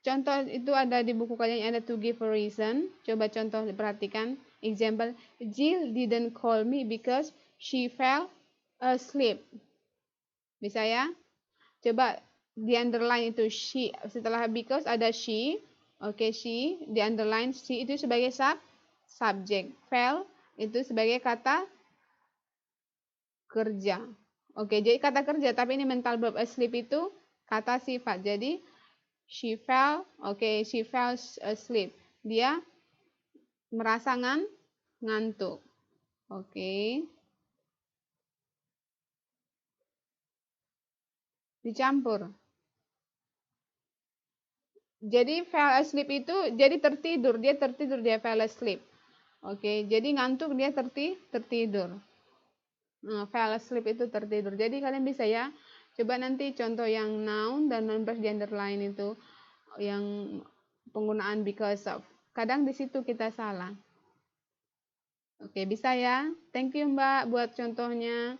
Contoh itu ada di buku kalian yang ada to give a reason. Coba contoh perhatikan. Example, Jill didn't call me because she fell asleep. Bisa ya? Coba di underline itu she. Setelah because ada she. Oke, she. Di underline she itu sebagai subjek. Fell itu sebagai kata kerja. Oke, jadi kata kerja. Tapi ini mental verb asleep itu kata sifat. Jadi she fell asleep. Dia merasa ngantuk. Oke. Dicampur. Jadi fell asleep itu jadi tertidur. Dia fell asleep. Oke, jadi ngantuk dia tertidur. Nah, fell asleep itu tertidur. Jadi kalian bisa ya coba nanti contoh yang noun dan noun plus di underline itu yang penggunaan because of. Kadang di situ kita salah. Oke, bisa ya. Thank you Mbak buat contohnya.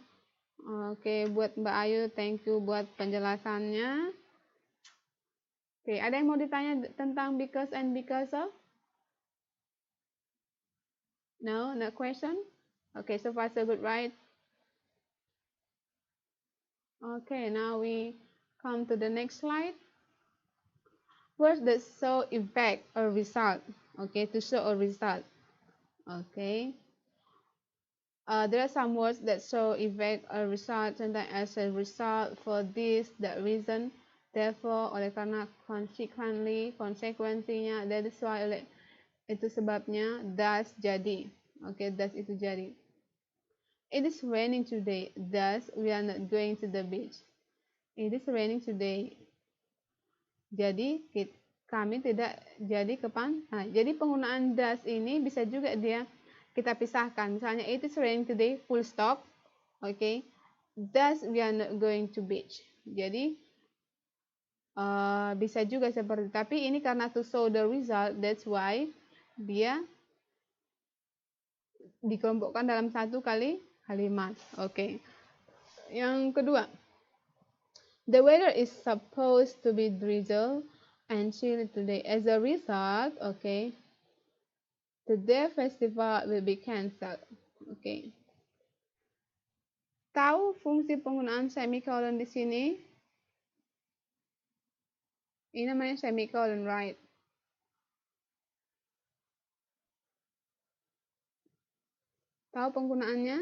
Oke, buat Mbak Ayu, thank you buat penjelasannya. Oke, ada yang mau ditanya tentang because and because of? No question? Okay, so far so good, right? Okay, now we come to the next slide. Words that show effect or result. Okay, to show a result. Okay. There are some words that show effect or result, sometimes as a result for this, that reason, therefore, oleh karena, consequently, konsekuensinya, that is why, oleh itu sebabnya, thus, jadi. Oke, thus itu jadi. It is raining today, thus we are not going to the beach. It is raining today. Jadi kami tidak jadi ke pantai. Jadi penggunaan thus ini bisa juga kita pisahkan. Misalnya it is raining today, full stop. Oke. Thus we are not going to beach. Jadi bisa juga seperti, tapi ini karena to show the result, that's why dia dikelompokkan dalam satu kalimat. Oke. Yang kedua, the weather is supposed to be drizzle and chilly today. As a result, okay, today festival will be cancelled. Okay. Tahu fungsi penggunaan semicolon di sini? Ini namanya semicolon, right? Tahu penggunaannya?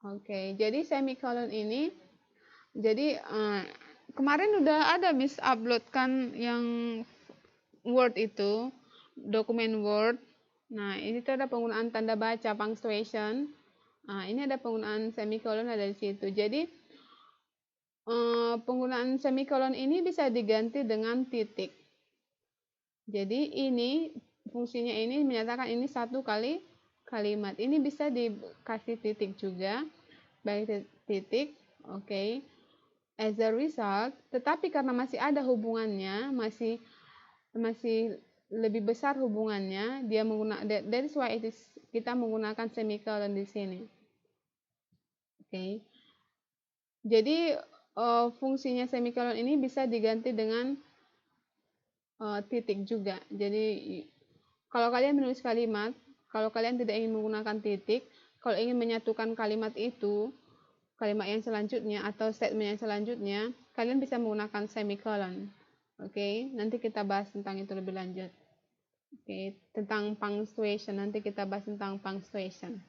Oke, jadi semicolon ini, jadi kemarin udah ada Miss uploadkan yang Word itu, dokumen Word. Nah, ini tuh ada penggunaan tanda baca punctuation. Nah, ini ada penggunaan semicolon ada di situ. Jadi penggunaan semicolon ini bisa diganti dengan titik. Jadi ini fungsinya ini menyatakan ini satu kalimat. Ini bisa dikasih titik juga, baik titik, oke. As a result, tetapi karena masih ada hubungannya, masih lebih besar hubungannya, dia menggunakan, that is why kita menggunakan semicolon di sini. Oke. Jadi fungsinya semicolon ini bisa diganti dengan titik juga. Jadi kalau kalian menulis kalimat, kalau kalian tidak ingin menggunakan titik, kalau ingin menyatukan kalimat itu, kalimat yang selanjutnya atau statement yang selanjutnya, kalian bisa menggunakan semicolon. Oke, nanti kita bahas tentang itu lebih lanjut. Oke, tentang punctuation, nanti kita bahas tentang punctuation.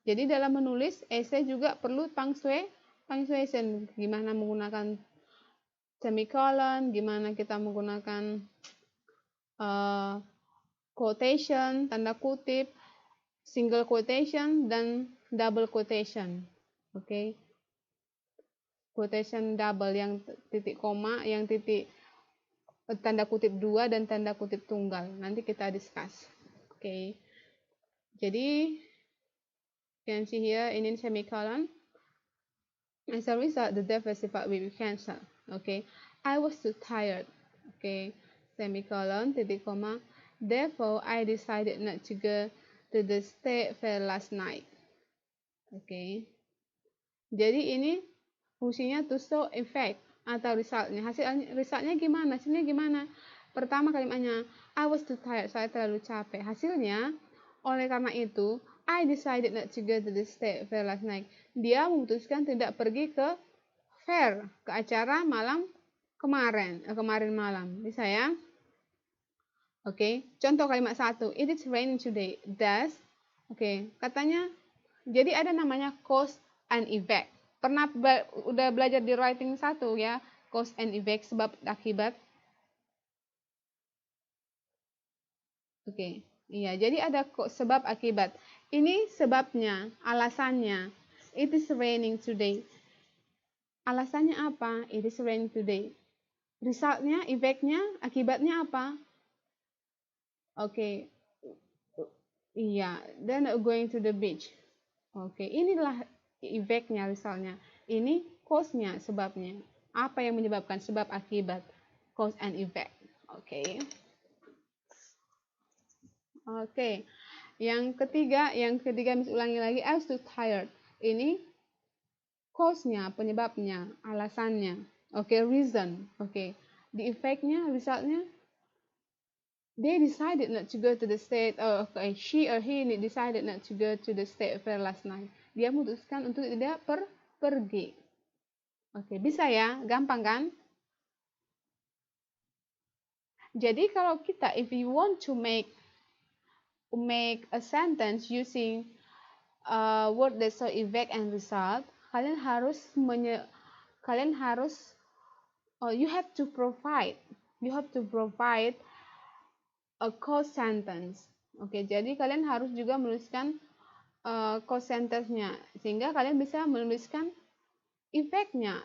Jadi dalam menulis essay juga perlu punctuation, gimana menggunakan semicolon, gimana kita menggunakan quotation, tanda kutip, single quotation, dan double quotation. Oke. Quotation double yang titik koma, yang titik tanda kutip 2 dan tanda kutip tunggal. Nanti kita discuss. Oke. Jadi you can see here in semicolon. As a result, the festival will be cancelled. Okay. I was too tired. Okay. Semicolon, titik koma. Therefore, I decided not to go to the state fair last night. Okay. Jadi ini fungsinya to show effect atau resultnya. Resultnya gimana? Hasilnya gimana? Pertama kalimatnya, I was too tired. Saya terlalu capek. Hasilnya, oleh karena itu, I decided not to go to the state fair last night. Dia memutuskan tidak pergi ke fair, ke acara malam kemarin malam. Bisa ya? Oke, contoh kalimat 1. It is raining today. Thus, oke, katanya, jadi ada namanya cause and effect. Pernah udah belajar di writing 1 ya, cause and effect, sebab akibat. Oke, iya, jadi ada sebab akibat. Ini sebabnya, alasannya. It is raining today. Alasannya apa? It is raining today. Resultnya, efeknya, akibatnya apa? Oke. Iya, then going to the beach. Oke, inilah efeknya, resultnya. Ini cause-nya, sebabnya. Apa yang menyebabkan sebab akibat? Cause and effect. Oke. Oke. Yang ketiga Miss ulangi lagi, I was too tired. Ini cause-nya, penyebabnya, alasannya. Oke, reason. Oke. The effect-nya, result-nya, they decided not to go to the state, she or he decided not to go to the state fair last night. Dia memutuskan untuk tidak pergi. Oke, bisa ya? Gampang kan? Jadi kalau kita, if you want to make a sentence using word that show effect and result, kalian harus kalian harus you have to provide a cause sentence. Oke, jadi kalian harus juga menuliskan cause sentence-nya sehingga kalian bisa menuliskan efeknya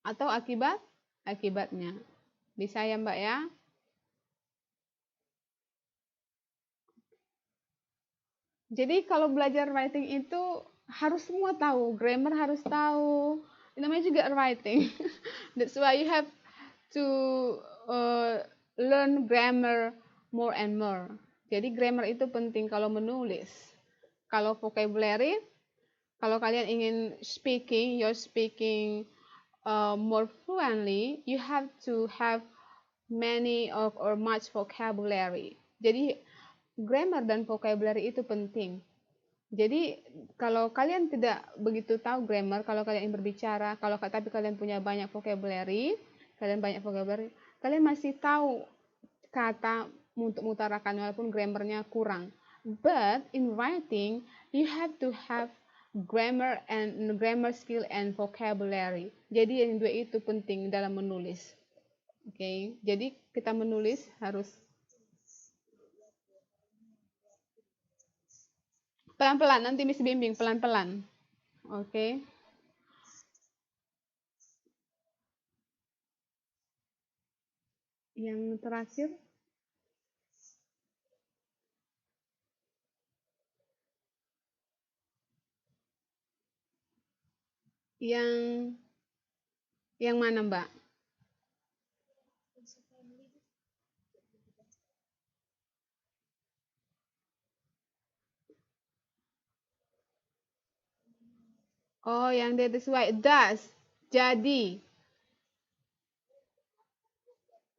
atau akibatnya. Bisa ya Mbak ya? Jadi kalau belajar writing itu harus semua tahu, grammar harus tahu. Ini namanya juga writing. That's why you have to learn grammar more and more. Jadi grammar itu penting kalau menulis. Kalau vocabulary, kalau kalian ingin you're speaking more fluently, you have to have many or much vocabulary. Jadi grammar dan vocabulary itu penting. Jadi kalau kalian tidak begitu tahu grammar, kalau kalian ingin berbicara, tapi kalian punya banyak vocabulary, kalian masih tahu kata untuk mengutarakan walaupun grammarnya kurang. But in writing, you have to have grammar skill and vocabulary. Jadi yang dua itu penting dalam menulis. Oke, jadi kita menulis harus pelan-pelan, nanti Miss bimbing pelan-pelan. Oke. Yang terakhir yang mana Mbak? Oh, yang that is why does. Jadi.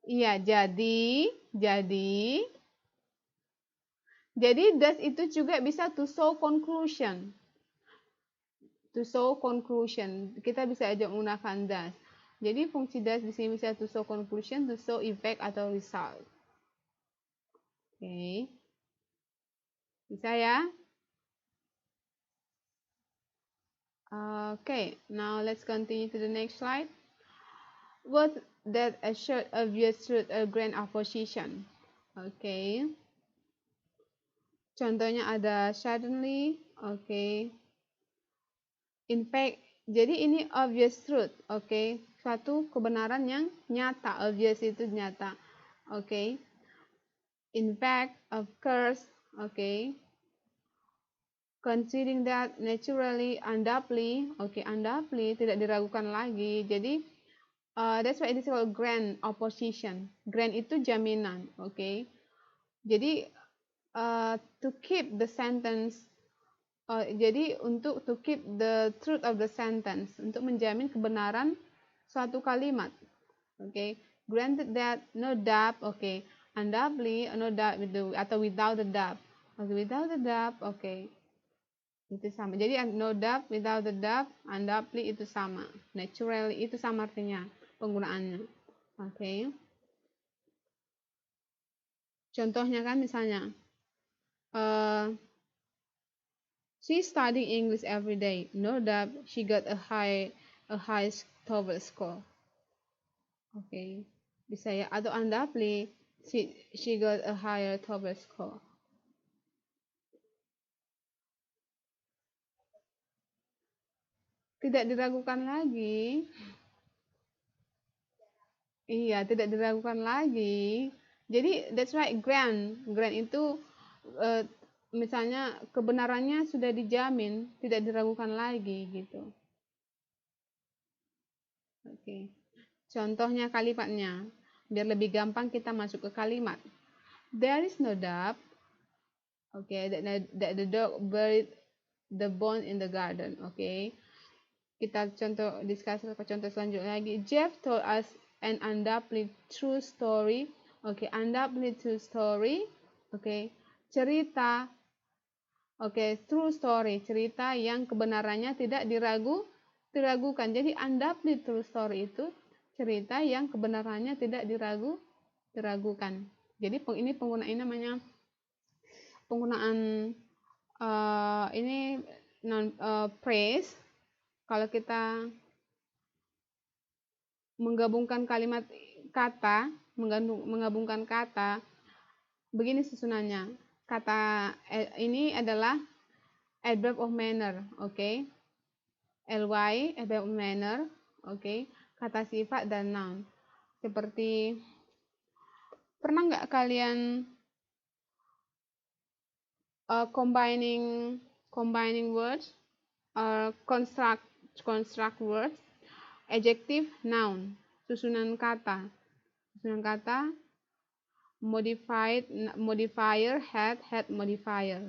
Iya, jadi does itu juga bisa to show conclusion. To show conclusion. Kita bisa aja menggunakan does. Jadi fungsi does di sini bisa to show conclusion, to show effect atau result. Oke. Bisa ya? Okay, now let's continue to the next slide. What that assert obvious truth or grand opposition. Okay. Contohnya ada suddenly, okay. In fact, jadi ini obvious truth, okay. Suatu kebenaran yang nyata, obvious itu nyata, okay. In fact, of course, okay. Considering that, naturally, undoubtedly, okay, undoubtedly tidak diragukan lagi. Jadi that's why it is called grand opposition. Grand itu jaminan, okay. Jadi to keep the sentence, jadi untuk to keep the truth of the sentence, untuk menjamin kebenaran suatu kalimat, okay. Granted that no doubt, okay. Undoubtedly, no doubt atau without the doubt, okay. Without the doubt, okay. Itu sama. Jadi no doubt, without the doubt, undoubtedly itu sama. Naturally itu sama artinya penggunaannya. Oke. Okay. Contohnya kan misalnya she's studying English every day. No doubt she got a high TOEFL score. Oke. Okay. Bisa ya, atau undoubtedly she got a higher TOEFL score. Tidak diragukan lagi. Iya, tidak diragukan lagi. Jadi that's why grand itu misalnya kebenarannya sudah dijamin, tidak diragukan lagi gitu. Oke. Contohnya kalimatnya, biar lebih gampang kita masuk ke kalimat. There is no doubt, okay, that the dog buried the bone in the garden, okay. Kita diskusi ke contoh selanjutnya lagi. Jeff told us an undoubtedly true story, okay, undoubtedly true story, okay, cerita, okay, true story, cerita yang kebenarannya tidak diragukan. Jadi undoubtedly true story itu cerita yang kebenarannya tidak diragukan. Jadi ini penggunaan namanya penggunaan ini non praise. Kalau kita menggabungkan kalimat kata, menggabungkan kata, begini susunannya. Kata ini adalah adverb of manner, oke? ly, adverb of manner, oke? Kata sifat dan noun. Seperti, pernah nggak kalian combining words or construct words, adjective, noun, susunan kata, modifier, had modifier.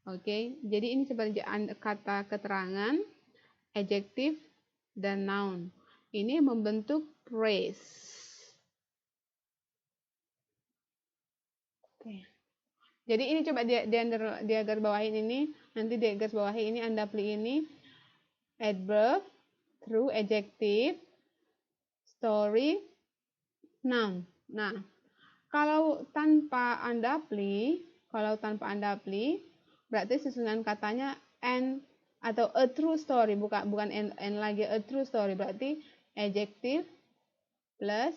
Oke, jadi ini seperti kata keterangan, adjective, dan noun. Ini membentuk phrase. Oke. Jadi ini coba di garis bawahin ini, nanti di garis bawahi ini undaply ini adverb, true, adjective, story, noun. Nah, kalau tanpa undaply, berarti susunan katanya an atau a true story, bukan an lagi, a true story, berarti adjective plus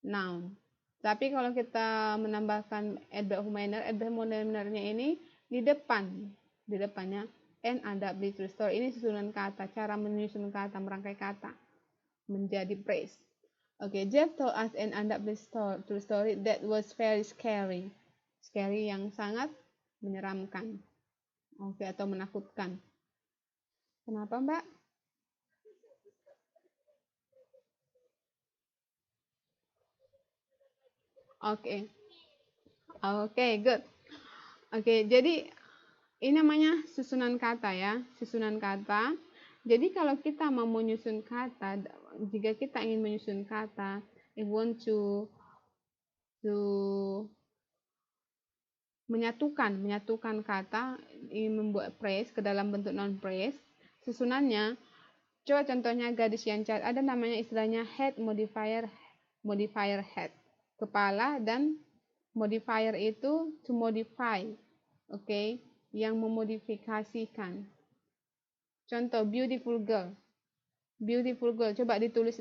noun. Tapi kalau kita menambahkan adverb of manner-nya ini di depannya and undaply true story. Ini susunan kata, cara menyusun kata, merangkai kata menjadi phrase. Oke, Jeff told us an undaply true story that was very scary. Scary yang sangat menyeramkan. Oke, atau menakutkan. Kenapa, Mbak? Oke, good. Oke, jadi ini namanya susunan kata ya, susunan kata. Jadi kalau kita mau menyusun kata, jika kita ingin menyusun kata, if want to menyatukan kata, ingin membuat phrase ke dalam bentuk non phrase, susunannya, coba contohnya gadis yang cantik, ada namanya istilahnya head modifier head, kepala, dan modifier itu to modify, oke, yang memodifikasikan. Contoh beautiful girl, coba ditulis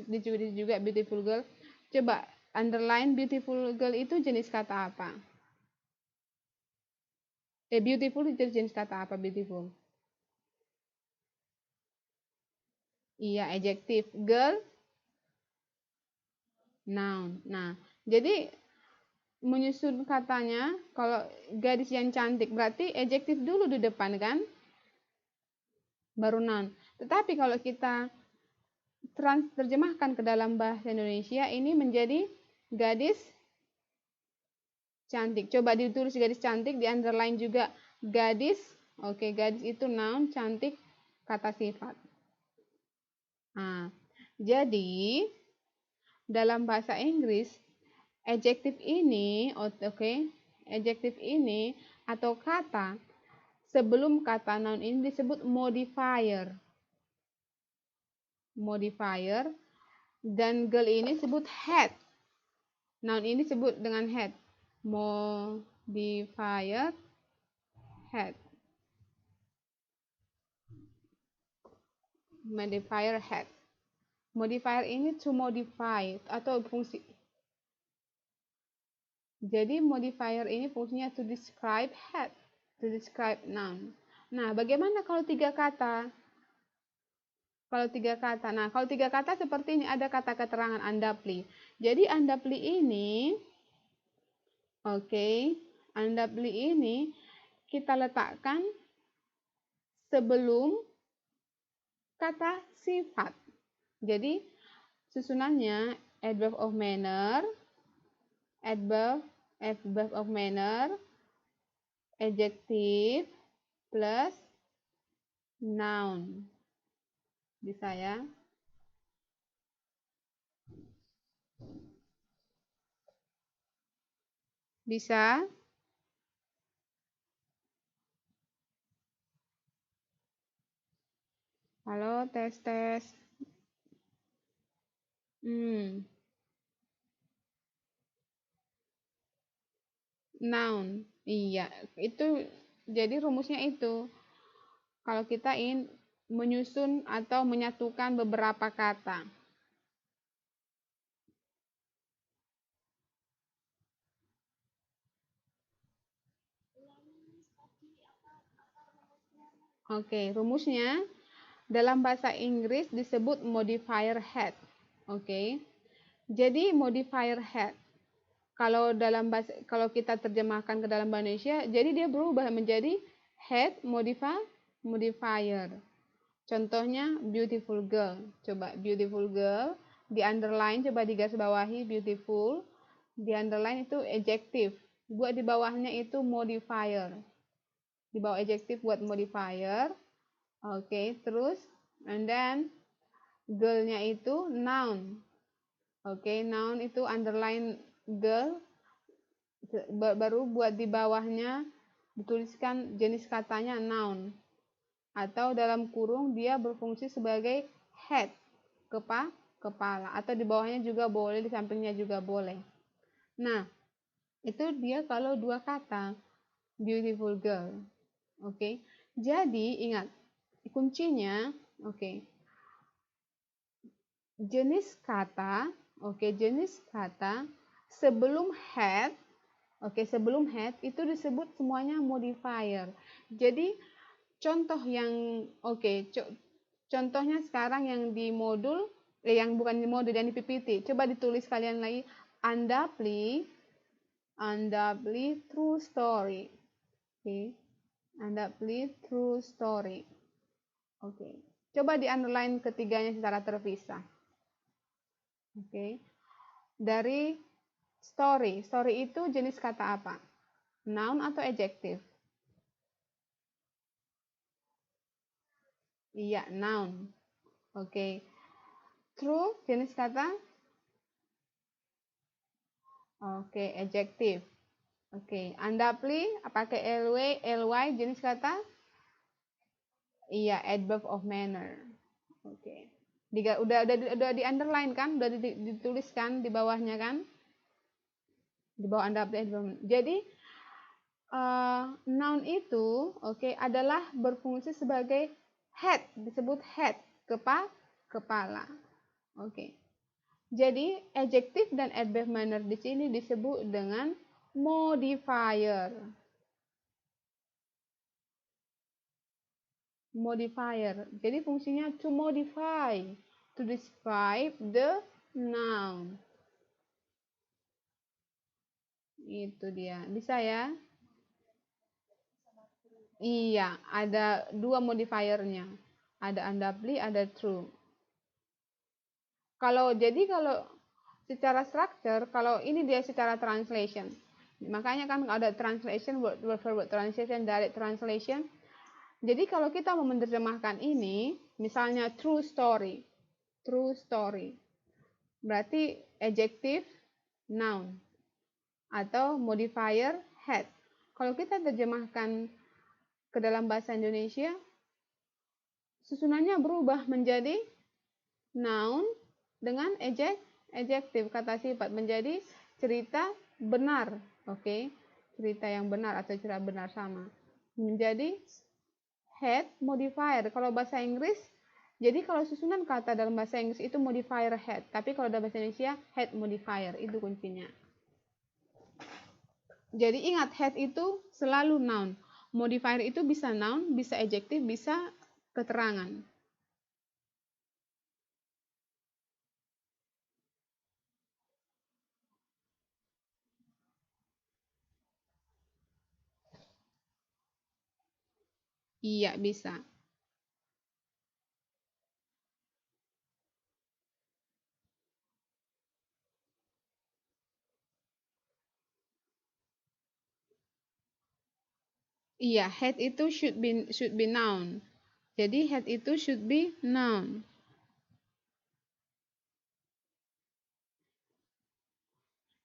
juga beautiful girl, coba underline beautiful girl itu jenis kata apa? Beautiful itu jenis kata apa beautiful? Iya, adjective. Girl, noun. Nah, jadi menyusun katanya, kalau gadis yang cantik berarti adjective dulu di depan kan? Baru noun. Tetapi kalau kita terjemahkan ke dalam bahasa Indonesia, ini menjadi gadis cantik. Coba ditulis gadis cantik, di underline juga gadis. Oke, gadis itu noun, cantik kata sifat. Nah, jadi dalam bahasa Inggris adjective ini, adjective ini atau kata sebelum kata noun ini disebut modifier. Dan girl ini disebut head. Noun ini disebut dengan head. Modifier head. Modifier ini to modify atau fungsi. Jadi modifier ini fungsinya to describe head, to describe noun. Nah, bagaimana kalau tiga kata? Nah, kalau tiga kata seperti ini, ada kata keterangan undaply. Jadi undaply ini, undaply ini kita letakkan sebelum kata sifat. Jadi susunannya adverb of manner, adjective plus noun. Bisa ya? Bisa? Halo, tes. Noun. Iya, itu jadi rumusnya itu. Kalau kita ingin menyusun atau menyatukan beberapa kata. Oke, rumusnya dalam bahasa Inggris disebut modifier head. Oke. Jadi modifier head kalau kita terjemahkan ke dalam bahasa Indonesia, jadi dia berubah menjadi head modifier. Contohnya beautiful girl. Coba beautiful girl di underline, coba digaris bawahi beautiful. Di underline itu adjective. Buat di bawahnya itu modifier. Di bawah adjective buat modifier. Oke, terus and then girl-nya itu noun. Oke, noun itu underline girl, baru buat di bawahnya dituliskan jenis katanya noun, atau dalam kurung dia berfungsi sebagai head, kepala, atau di bawahnya juga boleh, di sampingnya juga boleh. Nah, itu dia kalau dua kata, beautiful girl. Oke, jadi ingat kuncinya, oke, jenis kata, jenis kata sebelum head, sebelum head itu disebut semuanya modifier. Jadi contoh yang contohnya sekarang yang di modul, yang bukan di modul, yang di PPT, coba ditulis kalian lagi, undoubtedly true story. Undoubtedly true story. Coba di underline ketiganya secara terpisah. Dari story itu jenis kata apa? Noun atau adjective? Iya, noun. True jenis kata? Adjective. Undoubtedly pakai ly jenis kata? Iya, adverb of manner. Udah di underline kan? Udah dituliskan di bawahnya kan? Di bawah undoubtedly. Jadi noun itu adalah berfungsi sebagai head, disebut head, kepala. Jadi adjective dan adverb manner di sini disebut dengan modifier. Jadi fungsinya to modify, to describe the noun. Itu dia. Bisa ya? Iya, ada dua modifiernya. Ada undoubtedly, ada true. Kalau secara structure, kalau ini dia secara translation. Makanya kan ada translation, word for word translation, direct translation. Jadi kalau kita mau menerjemahkan ini, misalnya true story. Berarti adjective noun atau modifier head. Kalau kita terjemahkan ke dalam bahasa Indonesia, susunannya berubah menjadi noun dengan adjective, kata sifat, menjadi cerita benar. Cerita yang benar atau cerita benar sama. Menjadi head modifier. Kalau bahasa Inggris, jadi kalau susunan kata dalam bahasa Inggris itu modifier head, tapi kalau dalam bahasa Indonesia head modifier, itu kuncinya. Jadi ingat, head itu selalu noun. Modifier itu bisa noun, bisa adjective, bisa keterangan. Iya, bisa. Iya, head itu should be noun. Jadi head itu should be noun.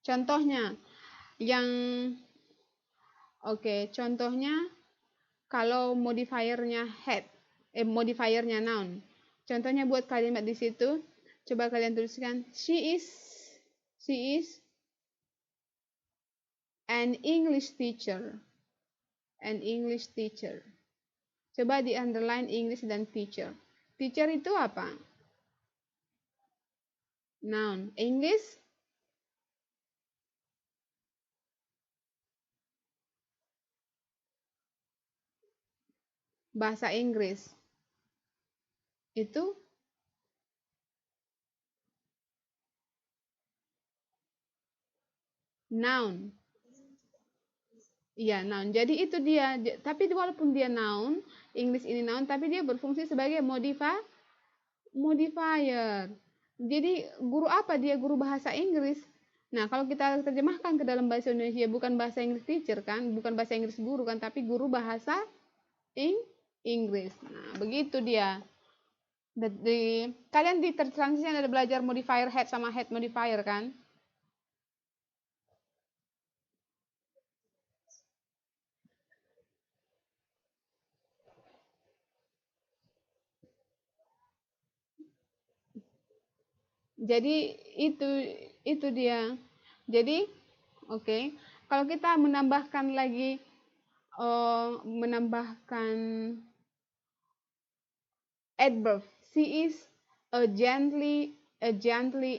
Contohnya contohnya kalau modifiernya head, modifiernya noun. Contohnya buat kalimat di situ, coba kalian tuliskan she is an English teacher. Coba di underline English dan teacher. Teacher itu apa? Noun. English? bahasa Inggris itu noun. Iya, noun. Jadi itu dia. Tapi walaupun dia noun, English ini noun, tapi dia berfungsi sebagai modifier. Jadi guru apa dia? Guru bahasa Inggris. Nah, kalau kita terjemahkan ke dalam bahasa Indonesia, bukan bahasa Inggris teacher kan, bukan bahasa Inggris guru kan, tapi guru bahasa Inggris. Nah, begitu dia. Kalian di transisi ada belajar modifier head sama head modifier kan? Jadi itu dia. Jadi oke, kalau kita menambahkan lagi menambahkan adverb, she is a gently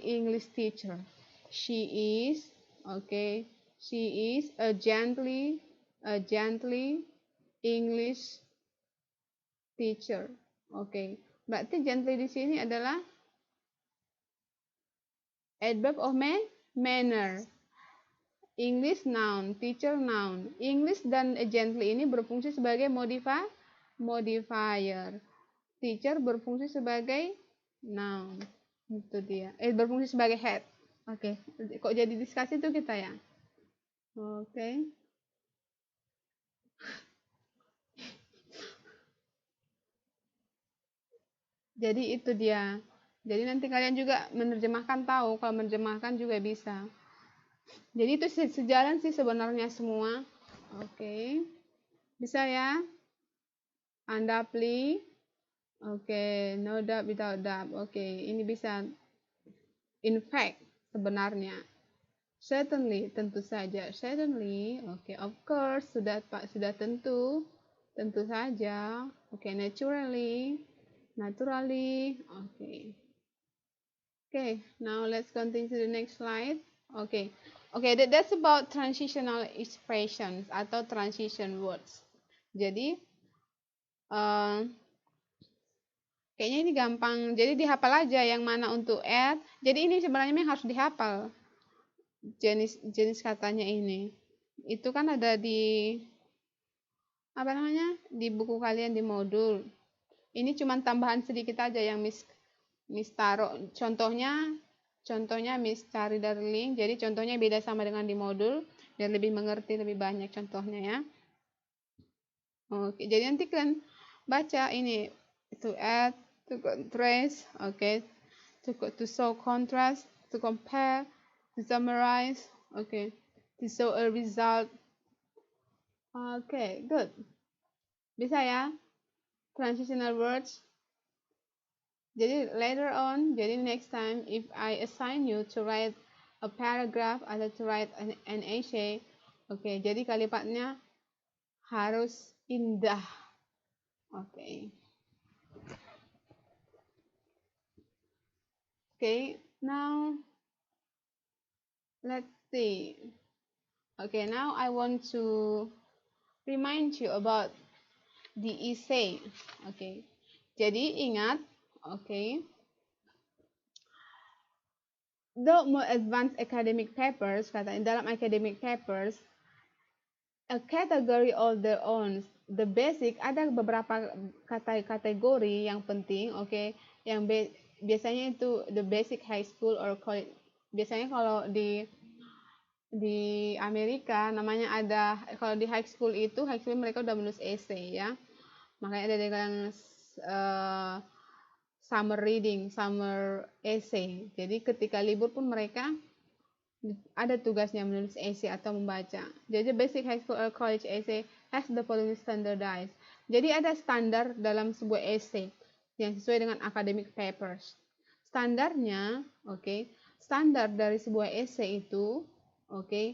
English teacher. She is okay. She is a gently English teacher. Oke. Berarti gently di sini adalah adverb of manner. English noun, teacher noun. English dan gently ini berfungsi sebagai modifier. Teacher berfungsi sebagai noun. Itu dia. Berfungsi sebagai head. Oke. Kok jadi diskusi itu kita ya? Oke. Jadi itu dia. Jadi nanti kalian juga menerjemahkan tahu, kalau menerjemahkan juga bisa. Jadi itu sejalan sih sebenarnya semua. Oke. Bisa ya? Undoubtedly. Oke, no doubt without doubt. Oke, ini bisa. In fact, sebenarnya. Certainly, tentu saja. Certainly, oke, of course, sudah tentu. Tentu saja. Oke, naturally. Oke. Okay, now let's continue to the next slide. Okay, that's about transitional expressions atau transition words. Jadi kayaknya ini gampang. Jadi dihafal aja yang mana untuk add. Jadi ini sebenarnya yang harus dihafal. Jenis katanya ini. Itu kan ada di apa namanya? Di buku kalian di modul. Ini cuma tambahan sedikit aja yang Miss taruh. Contohnya Miss cari dari link. Jadi contohnya beda sama dengan di modul dan lebih mengerti lebih banyak contohnya ya. Oke, jadi nanti kalian baca ini to add, to contrast, oke, to show contrast, to compare, to summarize, oke, to show a result. Oke, good. Bisa ya? Transitional words. Jadi later on, jadi next time if I assign you to write a paragraph atau to write an essay, oke, jadi kalimatnya harus indah. Oke. Okay, now let's see. Okay, now I want to remind you about the essay. Okay, jadi ingat, okay, the more advanced academic papers, kata dalam academic papers, a category of their own. The basic, ada beberapa kategori yang penting, okay, yang biasanya itu the basic high school or college. Biasanya kalau di Amerika namanya ada, kalau di high school mereka udah menulis essay ya, makanya ada dengan summer reading, summer essay. Jadi ketika libur pun mereka ada tugasnya menulis essay atau membaca. Jadi basic high school or college essay has the following standardized. Jadi ada standar dalam sebuah essay yang sesuai dengan academic papers. Standarnya, oke, standar dari sebuah essay itu, oke,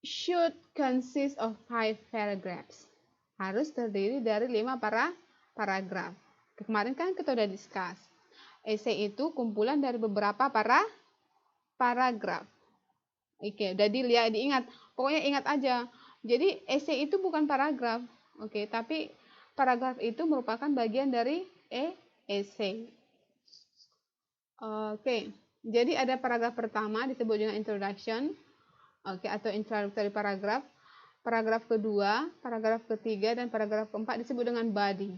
should consist of 5 paragraphs. Harus terdiri dari 5 paragraf. Kemarin kan kita udah discuss. Essay itu kumpulan dari beberapa paragraf. Oke, udah diingat. Pokoknya ingat aja. Jadi essay itu bukan paragraf. Oke, tapi paragraf itu merupakan bagian dari essay. Oke, jadi ada paragraf pertama disebut dengan introduction, atau introductory paragraph. Paragraf kedua, paragraf ketiga, dan paragraf keempat disebut dengan body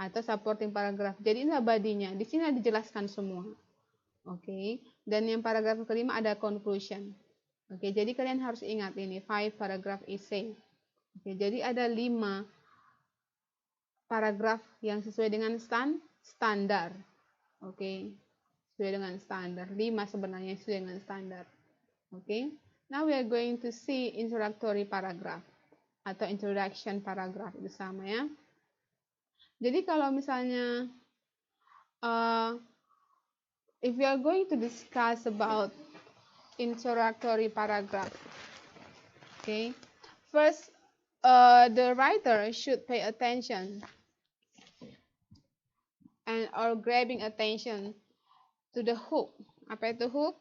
atau supporting paragraph. Jadi inilah body-nya. Di sini dijelaskan semua. Oke, dan yang paragraf kelima ada conclusion. Oke, jadi kalian harus ingat ini 5 paragraph essay. Oke, jadi ada 5 paragraf yang sesuai dengan standar. Oke, sesuai dengan standar. 5 sebenarnya sesuai dengan standar. Oke. Now we are going to see introductory paragraph atau introduction paragraph, itu sama ya. Jadi kalau misalnya if we are going to discuss about introductory paragraph, okay, first the writer should pay attention and or grabbing attention to the hook. Apa itu hook?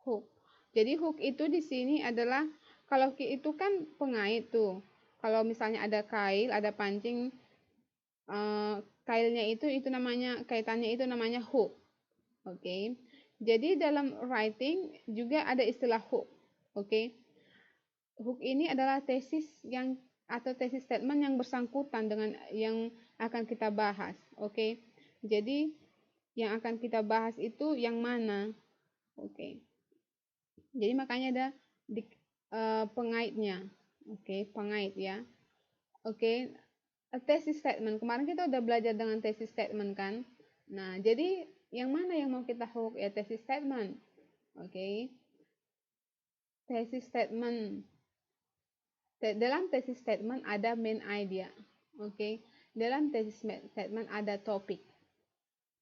Hook. Jadi hook itu di sini adalah, kalau itu kan pengait tuh. Kalau misalnya ada kail, ada pancing, kailnya itu namanya, kaitannya itu namanya hook. Oke. Jadi dalam writing juga ada istilah hook. Oke. Hook ini adalah tesis atau tesis statement yang bersangkutan dengan yang akan kita bahas. Oke. Jadi yang akan kita bahas itu yang mana? Oke. Jadi makanya ada pengaitnya. Oke, pengait ya. Oke, thesis statement. Kemarin kita udah belajar dengan thesis statement kan. Nah, jadi yang mana yang mau kita hook? Ya, thesis statement. Oke. Thesis statement. Dalam thesis statement ada main idea. Oke. Dalam thesis statement ada topik.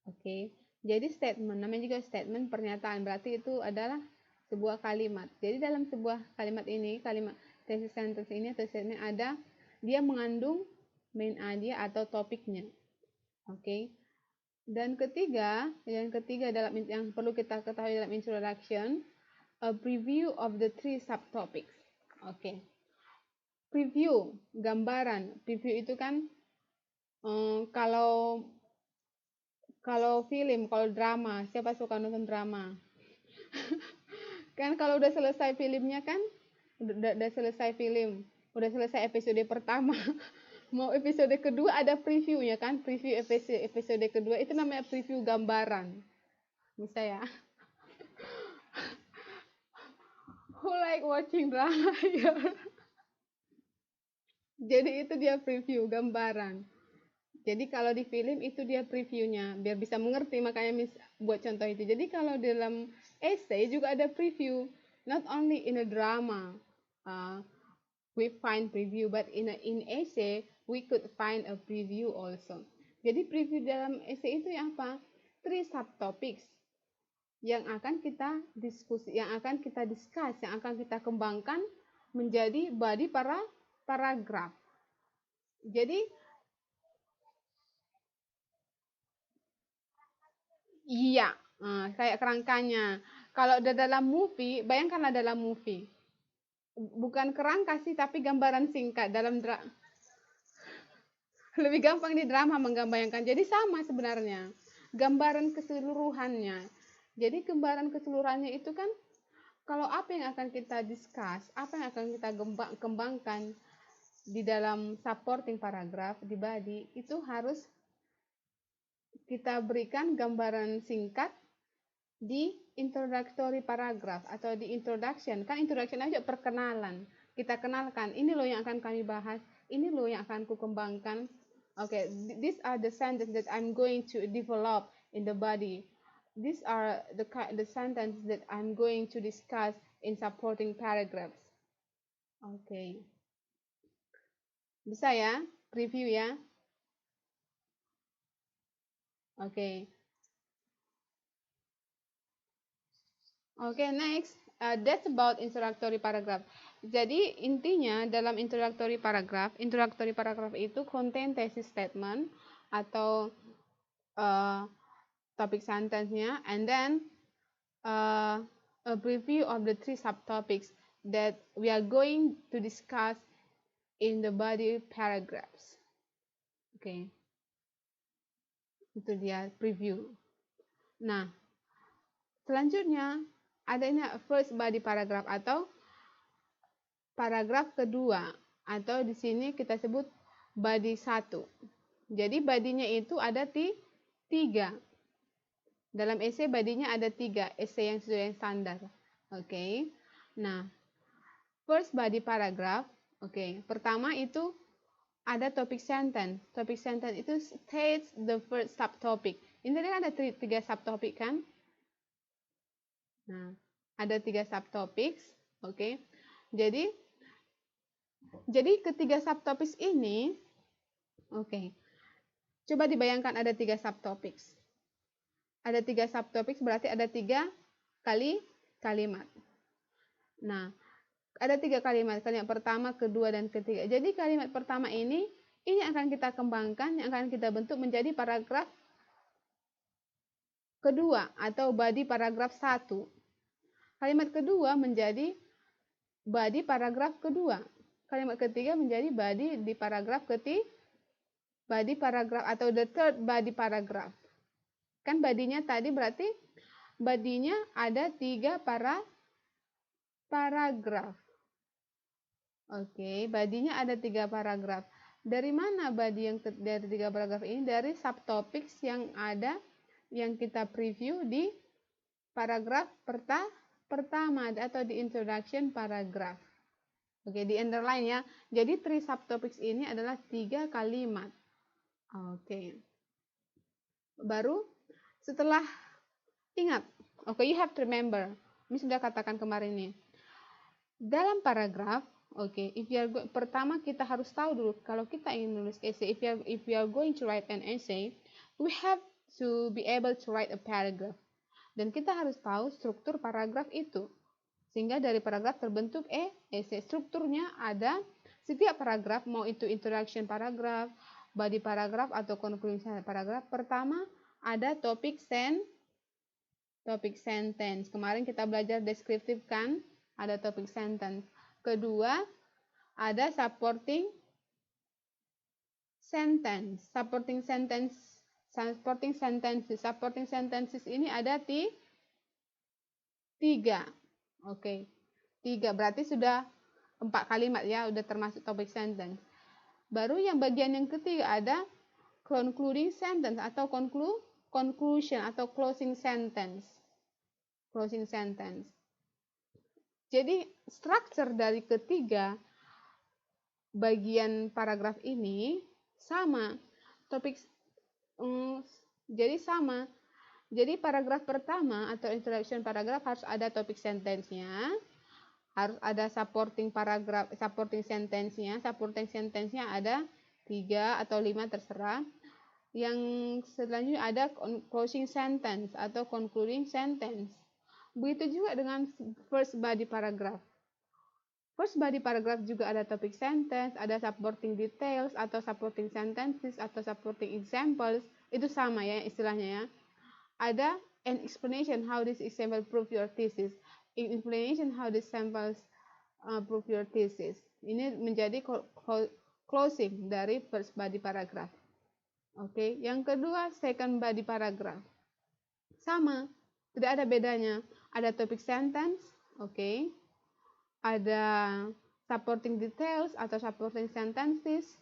Oke. Jadi statement, namanya juga statement, pernyataan. Berarti itu adalah sebuah kalimat. Jadi dalam sebuah kalimat ini, kalimat thesis sentence ini atau statement ada, dia mengandung main idea atau topiknya. Oke. Dan yang ketiga dalam yang perlu kita ketahui dalam introduction, a preview of the 3 subtopics. Oke. Preview, gambaran. Preview itu kan kalau film, kalau drama, siapa suka nonton drama? Kan kalau udah selesai filmnya kan, udah selesai film, udah selesai episode pertama, mau episode kedua ada previewnya kan, preview episode kedua itu namanya preview gambaran. Bisa ya? Who like watching drama here? Jadi itu dia preview gambaran. Jadi kalau di film itu dia previewnya, biar bisa mengerti, makanya buat contoh itu. Jadi kalau dalam essay juga ada preview, not only in a drama we find preview, but in essay we could find a preview also. Jadi preview dalam essay itu yang apa? 3 subtopics yang akan kita diskusi, yang akan kita discuss, yang akan kita kembangkan menjadi body paragraf. Jadi iya, kayak kerangkanya. Kalau dalam movie, bayangkanlah dalam movie. Bukan kerangka sih, tapi gambaran singkat dalam lebih gampang di drama menggambarkan. Jadi sama sebenarnya. Gambaran keseluruhannya. Jadi gambaran keseluruhannya itu kan, kalau apa yang akan kita discuss, apa yang akan kita kembangkan di dalam supporting paragraph, di body, itu harus kita berikan gambaran singkat di introductory paragraph atau di introduction. Kan introduction aja perkenalan. Kita kenalkan, ini loh yang akan kami bahas, ini loh yang akan ku kembangkan. Okay, these are the sentences that I'm going to develop in the body. These are the sentences that I'm going to discuss in supporting paragraphs. Okay. Bisa ya? Review ya? Okay. Okay, next. That's about introductory paragraph. Jadi intinya dalam introductory paragraph itu contain thesis statement atau topik sentence-nya, and then a preview of the 3 subtopics that we are going to discuss in the body paragraphs. Oke. Itu dia preview. Nah, selanjutnya ada ini first body paragraph atau paragraf kedua, atau di sini kita sebut body 1. Jadi badinya itu ada 3. Dalam essay badinya ada 3, essay yang sesuai yang standar. Oke. Nah, first body paragraph, pertama itu ada topic sentence. Topic sentence itu states the first subtopic. Ini tadi ada 3 subtopic kan? Nah, ada 3 subtopics, oke. Jadi ketiga subtopics ini, coba dibayangkan ada 3 subtopics. Ada 3 subtopics berarti ada 3 kali kalimat. Nah, ada 3 kalimat pertama, kedua, dan ketiga. Jadi kalimat pertama ini akan kita kembangkan, yang akan kita bentuk menjadi paragraf kedua atau body paragraf 1. Kalimat kedua menjadi body paragraf kedua. Kalimat ketiga menjadi body di paragraf body paragraf atau the third body paragraph. Kan badinya tadi berarti badinya ada 3 paragraf. Badinya ada 3 paragraf. Dari mana body dari 3 paragraf ini? Dari subtopics yang ada yang kita preview di paragraf pertama atau di introduction paragraph. Di underline ya. Jadi 3 subtopics ini adalah 3 kalimat. Baru setelah ingat, you have to remember. Ini sudah katakan kemarin nih. Dalam paragraf, pertama kita harus tahu dulu kalau kita ingin menulis essay. If we are going to write an essay, we have to be able to write a paragraph. Dan kita harus tahu struktur paragraf itu. Sehingga dari paragraf terbentuk essay. Strukturnya ada setiap paragraf, mau itu introduction paragraph, body paragraph atau conclusion paragraph. Pertama ada topic sentence. Kemarin kita belajar deskriptif kan? Ada topic sentence. Kedua, ada supporting sentence. Supporting sentences ini ada 3. 3. Berarti sudah 4 kalimat ya, udah termasuk topic sentence. Baru yang bagian yang ketiga ada concluding sentence atau conclusion atau closing sentence. Jadi struktur dari ketiga bagian paragraf ini sama. Jadi paragraf pertama atau introduction paragraph harus ada topic sentence-nya, harus ada supporting sentence-nya. Supporting sentence-nya ada 3 atau 5 terserah. Yang selanjutnya ada closing sentence atau concluding sentence. Begitu juga dengan first body paragraph. First body paragraph juga ada topic sentence, ada supporting details atau supporting sentences atau supporting examples. Itu sama ya istilahnya ya. Ada an explanation how this example prove your thesis. Explanation how this samples prove your thesis. Ini menjadi closing dari first body paragraph. Yang kedua second body paragraph. Sama, tidak ada bedanya. Ada topic sentence, ada supporting details atau supporting sentences,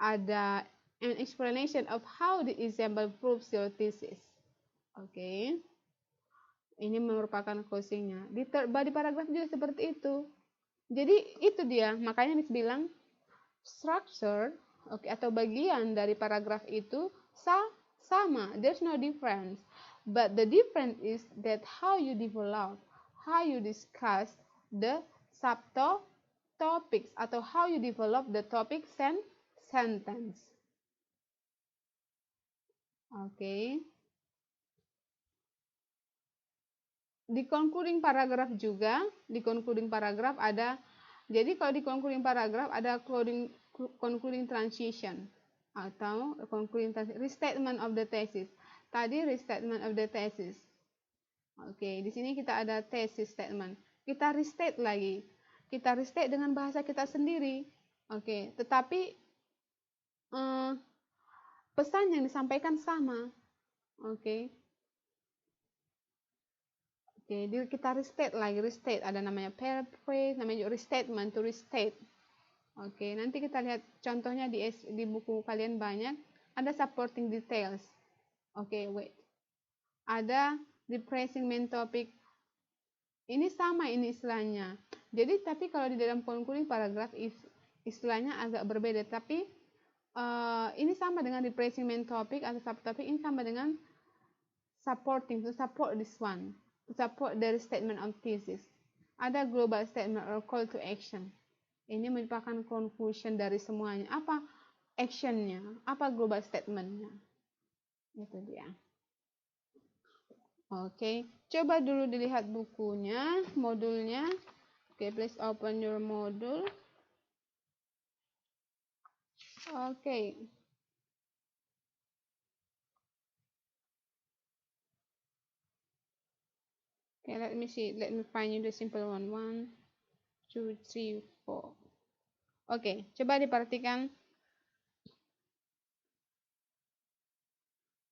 ada an explanation of how the example proves your thesis. Ini merupakan closingnya. Di third body paragraph juga seperti itu. Jadi itu dia, makanya Miss bilang structure atau bagian dari paragraf itu sama, there's no difference. But the difference is that how you develop, how you discuss the subtopics atau how you develop the topic sentence. Di concluding paragraph juga, di concluding paragraph ada, jadi kalau di concluding paragraph ada concluding transition atau concluding restatement of the thesis. Tadi restatement of the thesis. Oke, di sini kita ada thesis statement. Kita restate lagi. Kita restate dengan bahasa kita sendiri. Oke, tetapi pesan yang disampaikan sama. Oke. Oke, kita restate lagi, restate. Ada namanya paraphrase, namanya juga restatement, to restate. Oke, nanti kita lihat contohnya di buku kalian banyak. Ada supporting details. Oke, wait. Ada depressing main topic. Ini sama ini istilahnya. Jadi, tapi kalau di dalam concluding paragraph istilahnya agak berbeda. Tapi ini sama dengan depressing main topic atau subtopic. Ini sama dengan supporting, to support this one. To support the statement of thesis. Ada global statement or call to action. Ini merupakan conclusion dari semuanya. Apa actionnya? Apa global statementnya? Itu dia. Oke, coba dulu dilihat bukunya, modulnya. Oke, please open your module. Oke. Okay, let me see. Let me find you the simple one. 1, 2, 3, 4. Oke, coba diperhatikan.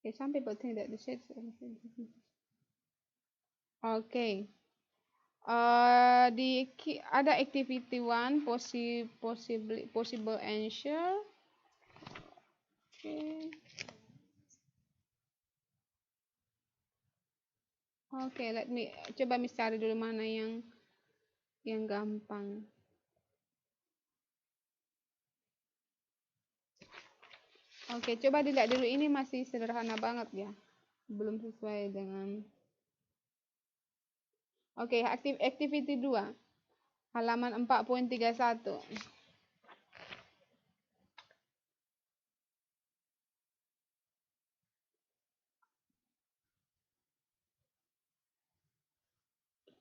Okay, some people think that the shades. Oke. Ada activity 1, possible answer. Oke. Oke, coba cari dulu mana yang gampang. Oke, coba dilihat dulu, ini masih sederhana banget ya. Belum sesuai dengan. Oke, activity 2. Halaman 4.31.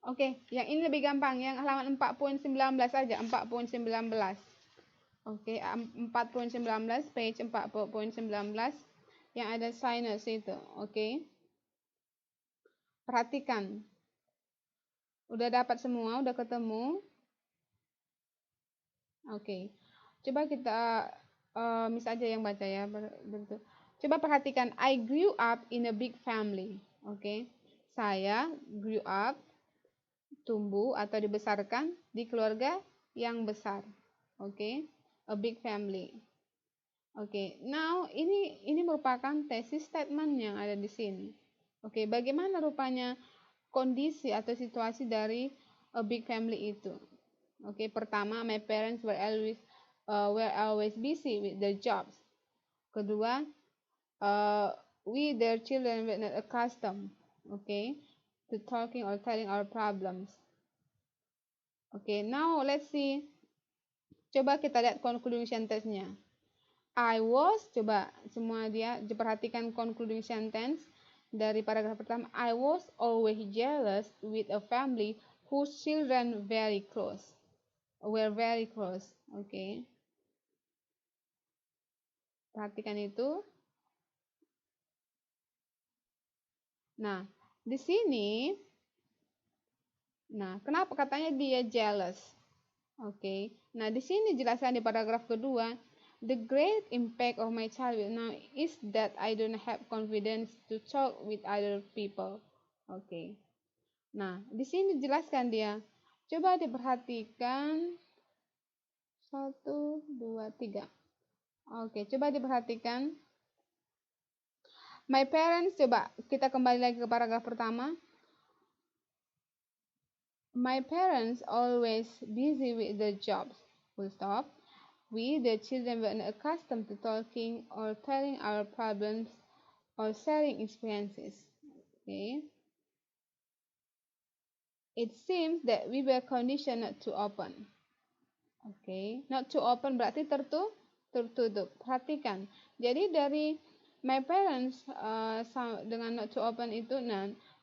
Oke, yang ini lebih gampang, yang halaman 4.19 aja, 4.19. Oke, 4.19, page 4.19 yang ada sinus itu. Oke. Perhatikan. Udah dapat semua, udah ketemu. Oke. Coba kita Miss aja yang baca ya. Coba perhatikan, I grew up in a big family. Oke. Saya grew up, tumbuh atau dibesarkan di keluarga yang besar. Oke. A big family. Oke, now ini merupakan thesis statement yang ada di sini. Oke, bagaimana rupanya kondisi atau situasi dari a big family itu? Oke, pertama, my parents were always busy with their jobs. Kedua, we their children were not accustomed, to talking or telling our problems. Okay, now let's see. Coba kita lihat concluding sentence-nya. I was, coba semua dia perhatikan concluding sentence dari paragraf pertama. I was always jealous with a family whose children were very close. Okay. Perhatikan itu. Nah, di sini, kenapa katanya dia jealous? Oke. Nah, di sini jelaskan di paragraf kedua, the great impact of my childhood now is that I don't have confidence to talk with other people. Oke. Nah, di sini jelaskan dia. Coba diperhatikan 1, 2, 3. Oke, coba diperhatikan. My parents, coba kita kembali lagi ke paragraf pertama. My parents always busy with their jobs. Full stop. We, the children, were not accustomed to talking or telling our problems or sharing experiences. Okay. It seems that we were conditioned not to open. Okay. Not to open berarti tertutup. Perhatikan. Jadi dari my parents dengan not to open itu,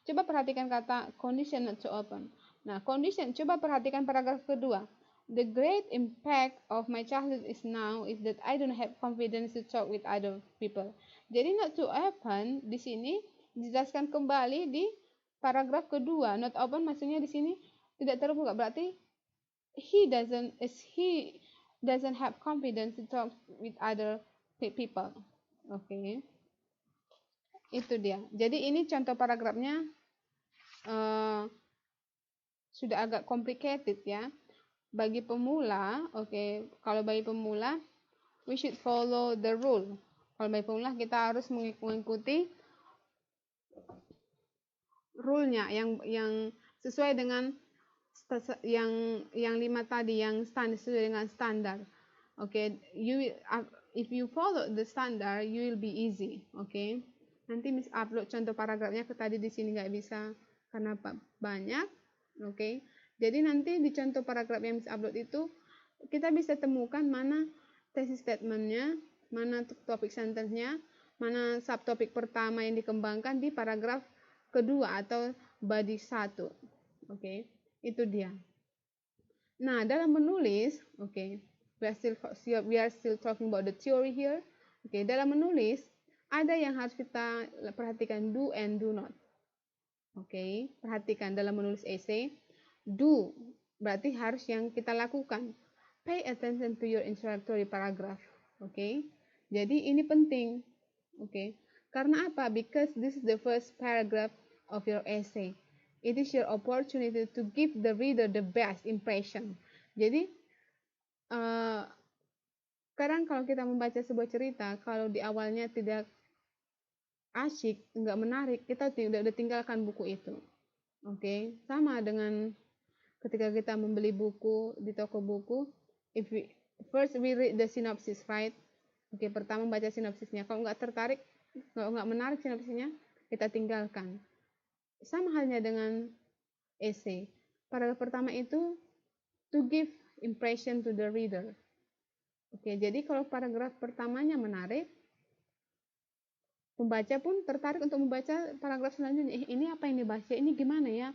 coba perhatikan kata condition not to open. Nah, condition, coba perhatikan paragraf kedua. The great impact of my childhood is now is that I don't have confidence to talk with other people. Jadi not to open di sini dijelaskan kembali di paragraf kedua. Not open maksudnya di sini tidak terbuka, berarti he doesn't have confidence to talk with other people. Oke. Itu dia. Jadi ini contoh paragrafnya sudah agak complicated ya. Bagi pemula, kalau bagi pemula, we should follow the rule. Kalau bagi pemula kita harus mengikuti rule-nya yang sesuai dengan yang 5 tadi, yang sesuai dengan standar. If you follow the standard, you will be easy. Nanti Miss upload contoh paragrafnya, tadi di sini nggak bisa karena banyak. Jadi nanti di contoh paragraf yang Miss upload itu kita bisa temukan mana thesis statementnya, mana topik sentence-nya, mana subtopik pertama yang dikembangkan di paragraf kedua atau body 1. Itu dia. Nah, dalam menulis, we are still talking about the theory here. Dalam menulis ada yang harus kita perhatikan, do and do not. Perhatikan dalam menulis essay. Do berarti harus yang kita lakukan. Pay attention to your introductory paragraph. Jadi ini penting. Karena apa? Because this is the first paragraph of your essay. It is your opportunity to give the reader the best impression. Jadi kadang kalau kita membaca sebuah cerita, kalau di awalnya tidak asyik, nggak menarik, kita udah tinggalkan buku itu. Sama dengan ketika kita membeli buku di toko buku, first we read the synopsis, right? Pertama baca sinopsisnya. Kalau nggak tertarik, nggak menarik sinopsisnya, kita tinggalkan. Sama halnya dengan essay. Paragraf pertama itu to give impression to the reader. Jadi kalau paragraf pertamanya menarik, pembaca pun tertarik untuk membaca paragraf selanjutnya. Ini apa yang dibaca? Ini gimana ya?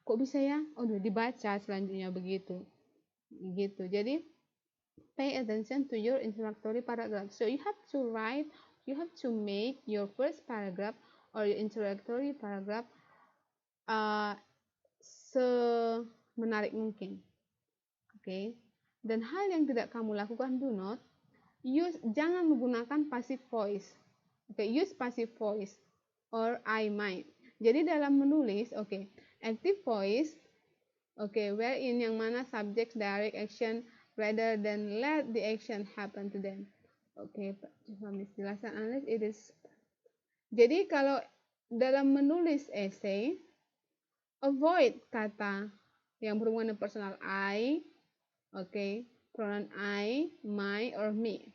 Kok bisa ya? Udah dibaca selanjutnya begitu. Jadi pay attention to your introductory paragraph. So you have to make your first paragraph or your introductory paragraph semenarik mungkin. Dan hal yang tidak kamu lakukan, do not jangan menggunakan passive voice. Use passive voice or I might. Jadi dalam menulis, active voice, wherein yang mana subject direct action rather than let the action happen to them. Coba Miss jelaskan, unless it is. Jadi kalau dalam menulis essay, avoid kata yang berhubungan dengan personal I, pronoun I, my, or me.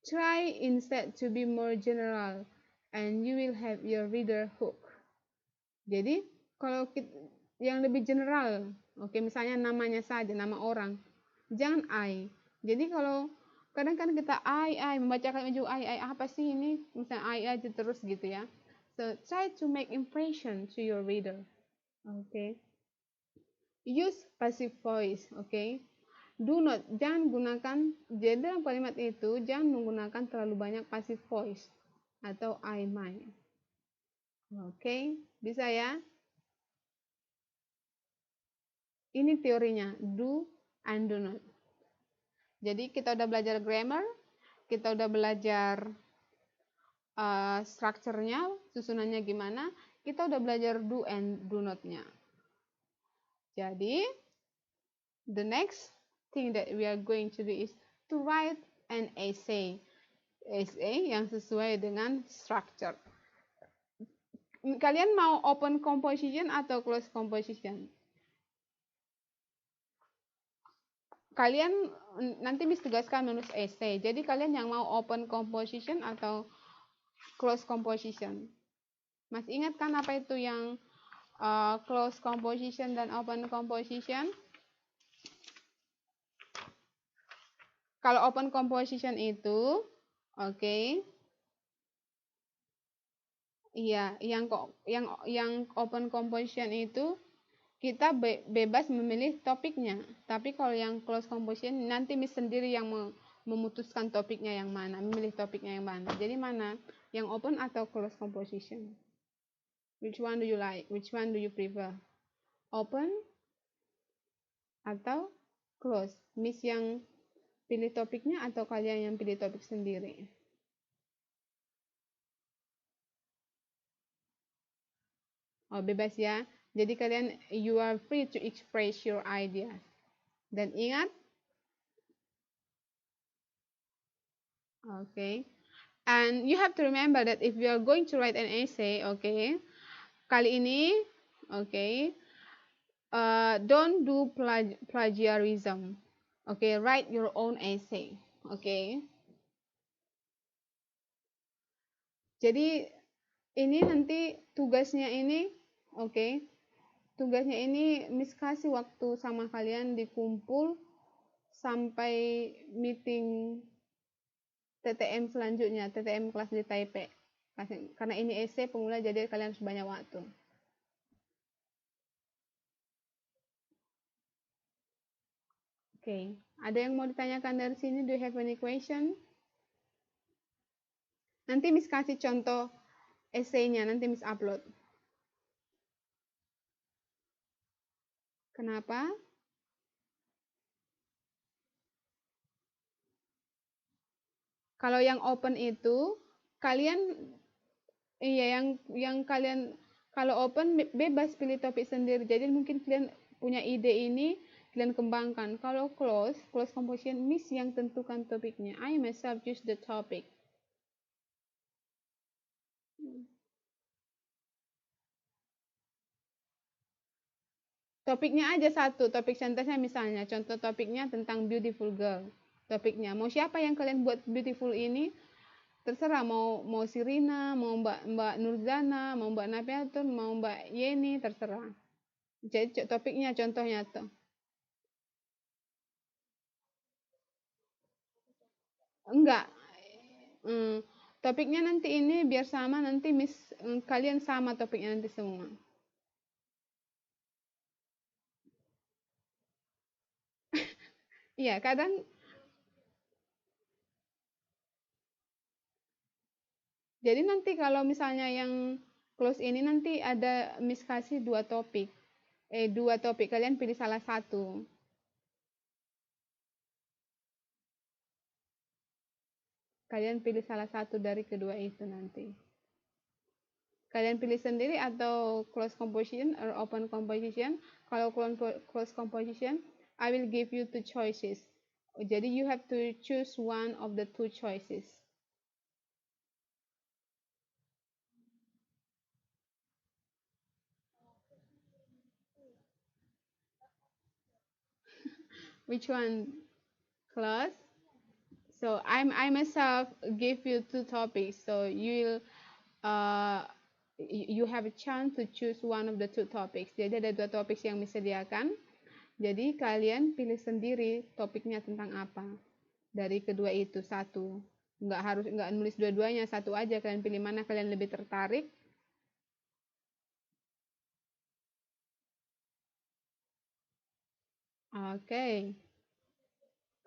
Try instead to be more general, and you will have your reader hook. Jadi kalau yang lebih general, misalnya namanya saja, nama orang, jangan I. Jadi kalau kadang-kadang kita I membacakan ujung I apa sih ini, misalnya I aja terus gitu ya. So try to make impression to your reader. Use passive voice. Do not, jangan gunakan, jadi dalam kalimat itu jangan menggunakan terlalu banyak passive voice atau I, my. Bisa ya? Ini teorinya, do and do not. Jadi kita udah belajar grammar, kita udah belajar strukturnya, susunannya gimana, kita udah belajar do and do not-nya. Jadi, the next thing that we are going to do is to write an essay. Essay yang sesuai dengan structure. Kalian mau open composition atau close composition? Kalian nanti Miss tugaskan menulis essay. Jadi kalian yang mau open composition atau close composition? Masih ingat kan apa itu yang close composition dan open composition? Kalau open composition itu, iya, yang open composition itu kita bebas memilih topiknya. Tapi kalau yang close composition nanti Miss sendiri yang memutuskan topiknya yang mana, memilih topiknya yang mana. Jadi mana? Yang open atau close composition? Which one do you like? Which one do you prefer? Open atau close? Miss yang pilih topiknya atau kalian yang pilih topik sendiri? Oh, bebas ya. Jadi kalian, you are free to express your ideas. Dan ingat, okay. And you have to remember that if you are going to write an essay, okay, kali ini, okay, don't do plagiarism. Okay, write your own essay. Okay. Jadi ini nanti tugasnya ini, okay, tugasnya ini Miss kasih waktu sama kalian dikumpul sampai meeting TTM selanjutnya, TTM kelas di Taipei. Karena ini essay pemula, jadi kalian harus banyak waktu. Oke, ada yang mau ditanyakan dari sini? Do you have any question? Nanti Miss kasih contoh essay-nya, nanti Miss upload. Kenapa? Kalau yang open itu, kalian, iya, yang kalian, kalau open bebas pilih topik sendiri. Jadi mungkin kalian punya ide ini, kalian kembangkan. Kalau close composition, Miss yang tentukan topiknya. I myself choose the topic. Topiknya aja satu, topik sentersnya misalnya. Contoh topiknya tentang beautiful girl. Topiknya, mau siapa yang kalian buat beautiful ini? Terserah, mau Sirina, mau Mbak Nurzana, mau Mbak Nafiatun, mau Mbak Yeni, terserah. Jadi topiknya contohnya tuh. Enggak. Topiknya nanti ini biar sama, nanti Miss, kalian sama topiknya nanti semua. Iya, kadang jadi nanti kalau misalnya yang close ini nanti ada Miss kasih dua topik. Kalian pilih salah satu. Kalian pilih salah satu dari kedua itu nanti. Kalian pilih sendiri atau close composition or open composition. Kalau close composition, I will give you two choices. Jadi you have to choose one of the two choices. Which one? Close. So I myself give you two topics. So you have a chance to choose one of the two topics. Jadi ada dua topik yang disediakan. Jadi kalian pilih sendiri topiknya tentang apa. Dari kedua itu satu. Nggak nulis dua-duanya, satu aja. Kalian pilih mana kalian lebih tertarik. Okay.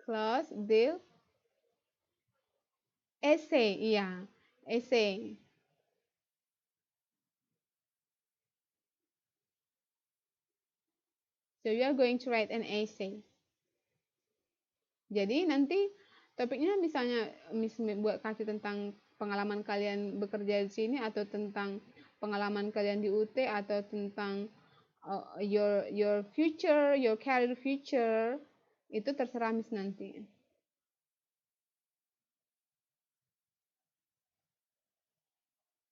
Close, deal. Essay, iya. Essay. So you are going to write an essay. Jadi nanti topiknya misalnya buat kasih tentang pengalaman kalian bekerja di sini, atau tentang pengalaman kalian di UT, atau tentang your future, your career future, itu terserah Miss nanti.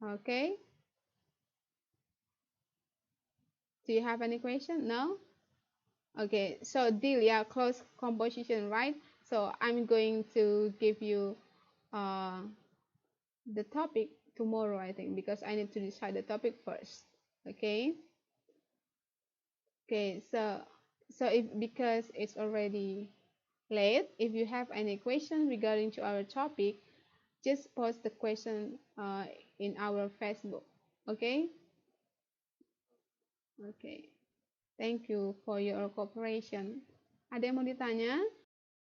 Okay? Do you have any question? No? Okay, so deal, yeah, close composition, right? So I'm going to give you the topic tomorrow, I think, because I need to decide the topic first. Okay? Okay, so if, because it's already late, if you have any question regarding to our topic, just post the question in our Facebook. Okay? Okay. Thank you for your cooperation. Ada yang mau ditanya?